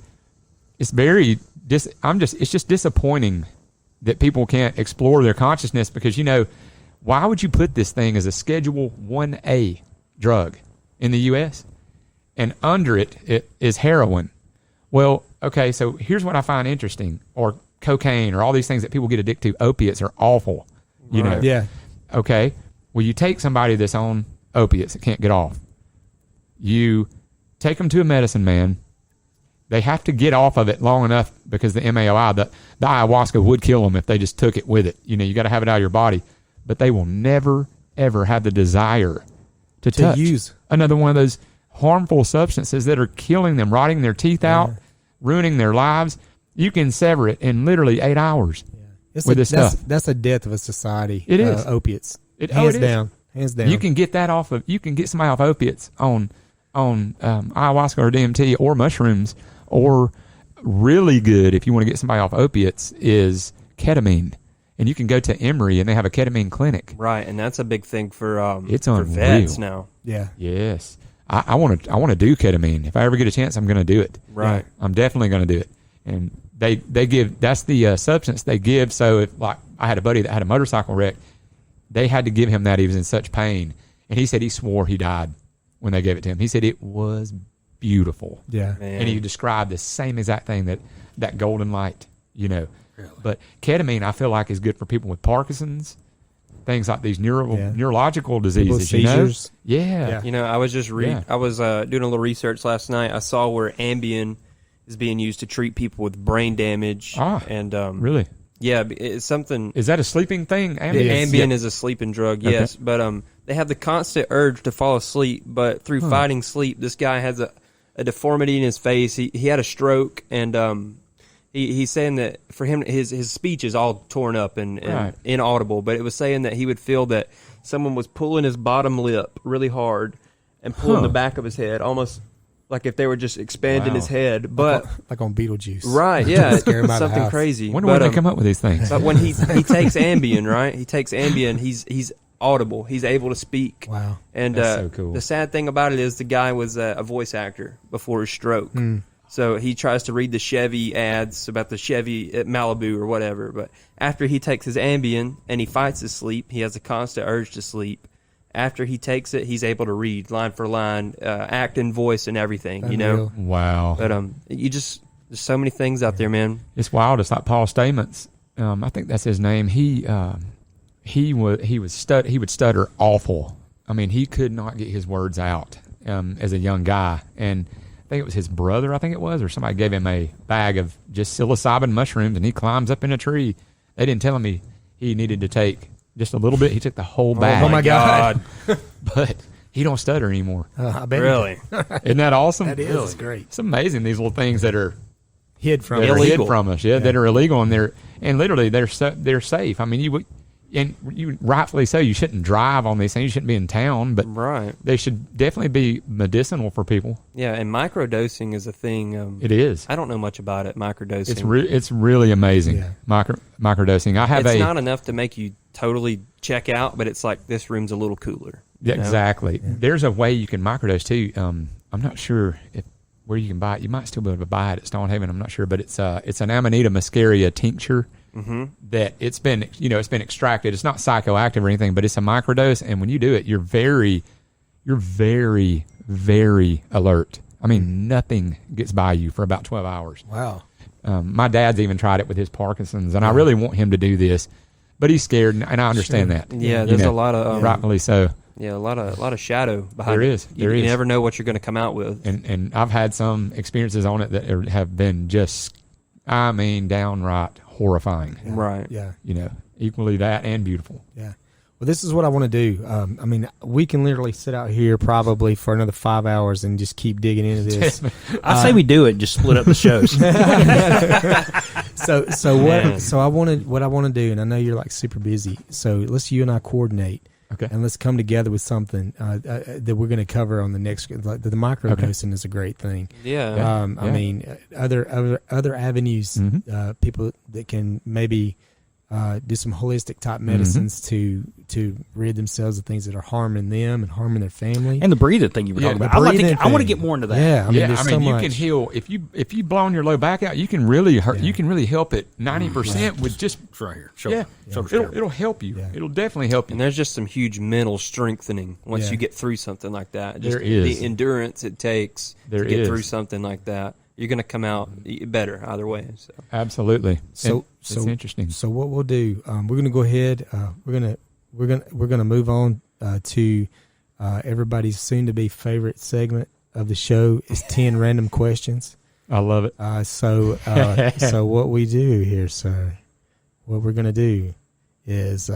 it's very it's just disappointing that people can't explore their consciousness, because you know, why would you put this thing as a Schedule 1A drug in the US? And under it is heroin. Well, okay, so here's what I find interesting, or cocaine, or all these things that people get addicted to. Opiates are awful. You know. Yeah. Okay. Well, you take somebody that's on opiates that can't get off. You take them to a medicine man. They have to get off of it long enough, because the MAOI, the ayahuasca would kill them if they just took it with it. You know, you got to have it out of your body. But they will never, ever have the desire to touch use another one of those harmful substances that are killing them, rotting their teeth out, ruining their lives. You can sever it in literally 8 hours with this stuff. That's the death of a society. It is. Opiates. It Hands is. down. Hands down. You can get that off of. You can get somebody off opiates on ayahuasca or DMT or mushrooms, or really good if you want to get somebody off opiates is ketamine, and you can go to Emory and they have a ketamine clinic. Right, and that's a big thing for It's for unreal. vets now. Yeah. Yes, I want to do ketamine. If I ever get a chance, I'm going to do it. Right. I'm definitely going to do it. And they give, that's the substance they give. So if, like, I had a buddy that had a motorcycle wreck, they had to give him that. He was in such pain, and he said he swore he died when they gave it to him. He said it was beautiful. Yeah. Man. And he described the same exact thing, that golden light, you know. Really? But ketamine, I feel like, is good for people with Parkinson's, things like these neurological People's diseases. seizures. Yeah. You know, I was just I was doing a little research last night. I saw where Ambien is being used to treat people with brain damage. And Really? yeah, it's something. Is that a sleeping thing? Ambien? Ambien is a sleeping drug, yes, but they have the constant urge to fall asleep. But through fighting sleep, this guy has a deformity in his face. He had a stroke, and he's saying that for him, his speech is all torn up and inaudible. But it was saying that he would feel that someone was pulling his bottom lip really hard and pulling the back of his head, almost like if they were just expanding his head. But like on Beetlejuice, right? Yeah, Scare him out of the something house. crazy. Wonder where they come up with these things. But when he takes Ambien, right? He takes Ambien. He's audible. He's able to speak. Wow. And That's so cool. The sad thing about it is the guy was a voice actor before his stroke. So he tries to read the Chevy ads about the Chevy at Malibu or whatever. But after he takes his Ambien and he fights his sleep, he has a constant urge to sleep. After he takes it, he's able to read line for line, act in voice and everything, you know? Wow. But there's so many things out there, man. It's wild. It's like Paul Stamets. I think that's his name. He would stutter awful. I mean, he could not get his words out as a young guy. And I think it was his brother, or somebody gave him a bag of just psilocybin mushrooms, and he climbs up in a tree. They didn't tell him he needed to take just a little bit. He took the whole bag. Oh my God. But he don't stutter anymore. I bet Really? Isn't that awesome? that is It's great. It's amazing, these little things that are Hid from Illegal. hid from us, that are illegal, and literally they're safe. I mean, you rightfully so. You shouldn't drive on these things. You shouldn't be in town, but Right. they should definitely be medicinal for people. Yeah, and microdosing is a thing. It is. I don't know much about it, microdosing. It's really amazing. Yeah. Microdosing. I have It's not enough to make you totally check out, but it's like this room's a little cooler. Yeah, you know? exactly. Yeah. There's a way you can microdose too. I'm not sure where you can buy it. You might still be able to buy it at Stonehaven. I'm not sure, but it's an Amanita muscaria tincture that it's been extracted. It's not psychoactive or anything, but it's a microdose. And when you do it, you're very, very alert. I mean, nothing gets by you for about 12 hours. Wow. My dad's even tried it with his Parkinson's, and I really want him to do this, but he's scared, and I understand that. Yeah, there's a lot of rightfully so. Yeah, a lot of shadow behind There it. is. You never know what you're going to come out with. And I've had some experiences on it that have been just, downright horrifying. Right. Yeah. Equally that and beautiful. Yeah. Well, this is what I want to do. We can literally sit out here probably for another 5 hours and just keep digging into this. I say we do it. Just split up the shows. What I want to do, and I know you're like super busy, so let's you and I coordinate. Okay. And let's come together with something that we're going to cover on the next. Like the microdosing is a great thing. Yeah. I mean, other avenues, people that can maybe do some holistic type medicines to rid themselves of things that are harming them and harming their family. And the breathing thing you were talking about. I want to get more into that. Yeah, you can heal if you blown your low back out. You can really You can really help it 90% with just right here. It'll help you. Yeah. It'll definitely help you. And there's just some huge mental strengthening once Yeah. you get through something like that. Just There is. the endurance it takes There to get is. through something like that. You're going to come out better either way. So. Absolutely. So it's interesting. So what we'll do, we're going to go ahead. We're gonna move on to everybody's soon-to-be favorite segment of the show is 10 random questions. I love it. So what we do here, sir, what we're going to do is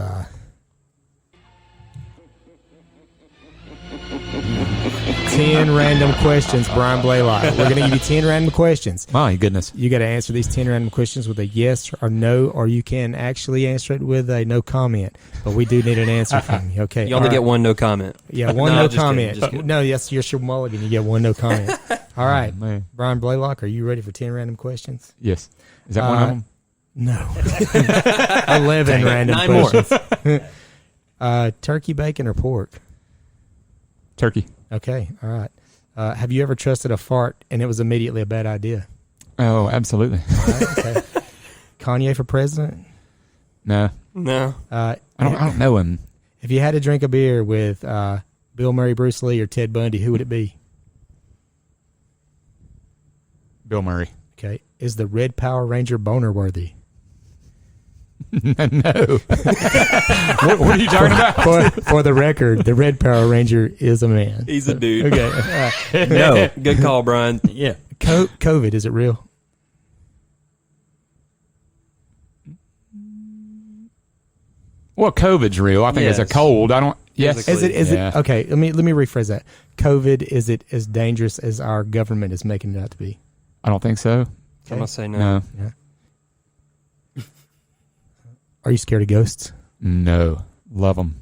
10 random questions, Bryan Blaylock. We're going to give you 10 random questions. My goodness. You got to answer these 10 random questions with a yes or no, or you can actually answer it with a no comment. But we do need an answer from you. Okay. You only get one no comment. Yeah, one No, no just comment. kidding, just kidding. No, yes, you're your mulligan. You get one no comment. All right. Man. Bryan Blaylock, are you ready for 10 random questions? Yes. Is that one of them? No. 11 random 9 more. questions. Turkey, bacon, or pork? Turkey. Okay. All right. Have you ever trusted a fart and it was immediately a bad idea? Oh, absolutely. All right, okay. Kanye for president? No. No. I don't know him. If you had to drink a beer with Bill Murray, Bruce Lee, or Ted Bundy, who would it be? Bill Murray. Okay. Is the Red Power Ranger boner worthy? No. What are you talking about? For the record, the red Power Ranger is a man. He's a dude. Okay. No, good call, Brian. Yeah. COVID, is it real? Well, COVID's real. I think it's a Yes. cold. I don't. Yes. Physically. Is Yeah. it okay? Let me rephrase that. COVID, is it as dangerous as our government is making it out to be? I don't think so. I'm gonna say no. No. Yeah. Are you scared of ghosts? No. Love them.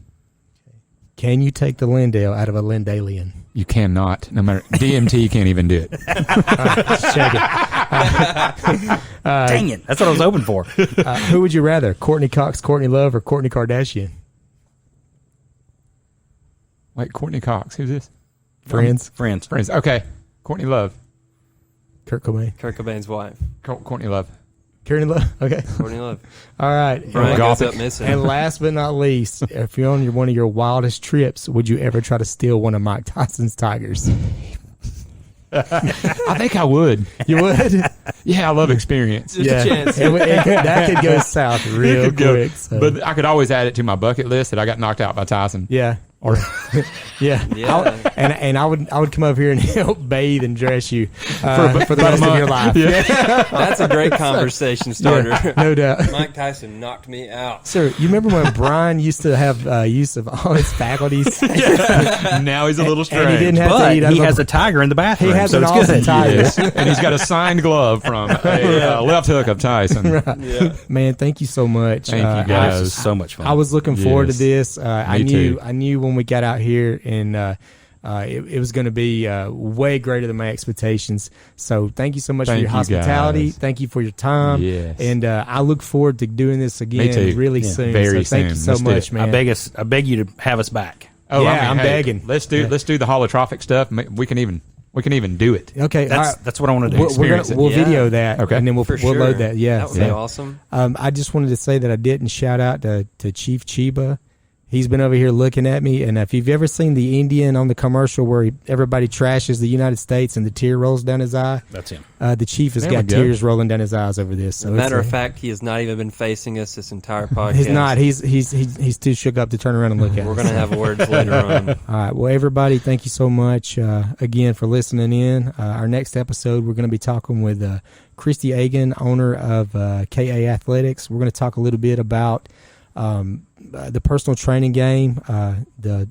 Can you take the Lindale out of a Lindalian? You cannot. No matter. DMT can't even do it. Just check it. Dang it. That's what I was hoping for. Who would you rather, Courtney Cox, Courtney Love, or Courtney Kardashian? Wait, Courtney Cox. Who's this? Friends. Friends. Friends. Okay. Courtney Love. Kurt Cobain. Kurt Cobain's wife, Courtney Love. Courtney Love. Okay. Courtney Love. All right. Brian goes Gothic. up missing. And last but not least, if you're on one of your wildest trips, would you ever try to steal one of Mike Tyson's tigers? I think I would. You would? Yeah, I love experience. Just a chance. That could go south real quick. So. But I could always add it to my bucket list that I got knocked out by Tyson. yeah. Or Yeah. Yeah. And I would come over here and help bathe and dress you for the rest of your life. That's a great conversation starter. Yeah, no doubt. Mike Tyson knocked me out. Sir, you remember when Brian used to have use of all his faculties? now he's a little strange. And he didn't have But to eat out he of has a tiger in the bathroom. He has so an it's awesome good. tiger. Yes. And he's got a signed glove from a left hook of Tyson. Yeah. Man, thank you so much. Thank you, This guys. is so much fun. I was looking forward to Yes. this. I Me too. knew when we got out here, and it was going to be way greater than my expectations. So thank you so much for Thank your you, hospitality. guys. Thank you for your time. Yes. And I look forward to doing this again too. really Yeah. soon. Very so thank you soon. so Let's do much, it. man. I beg you to have us back. Oh, Yeah, I mean, I'm hey, begging. Let's do the holotrophic stuff. We can even do it. Okay, all right. That's what I want to do. We'll it. Yeah. video that, Okay. and then we'll For we'll sure. load that. Yeah, That would be awesome. I just wanted to say that I didn't shout out to Chief Chiba. He's been over here looking at me, and if you've ever seen the Indian on the commercial where everybody trashes the United States and the tear rolls down his eye, That's him. the Chief has There we got go. tears rolling down his eyes over this. So Matter it's of fact, he has not even been facing us this entire podcast. he's not. He's too shook up to turn around and look at We're us. going to have words later on. All right. Well, everybody, thank you so much again for listening in. Our next episode, we're going to be talking with Christy Agan, owner of KA Athletics. We're going to talk a little bit about the personal training game, the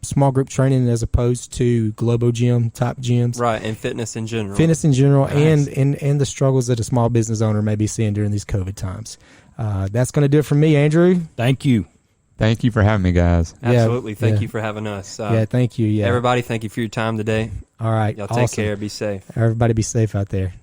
small group training as opposed to Globo Gym type gyms. Right, and fitness in general. Fitness in general, Nice. and the struggles that a small business owner may be seeing during these COVID times. That's going to do it for me, Andrew. Thank you. Thank you for having me, guys. Absolutely. Thank yeah. you for having us. Yeah, thank you. Yeah. Everybody, thank you for your time today. All right. Y'all take awesome. care. Be safe. Everybody be safe out there.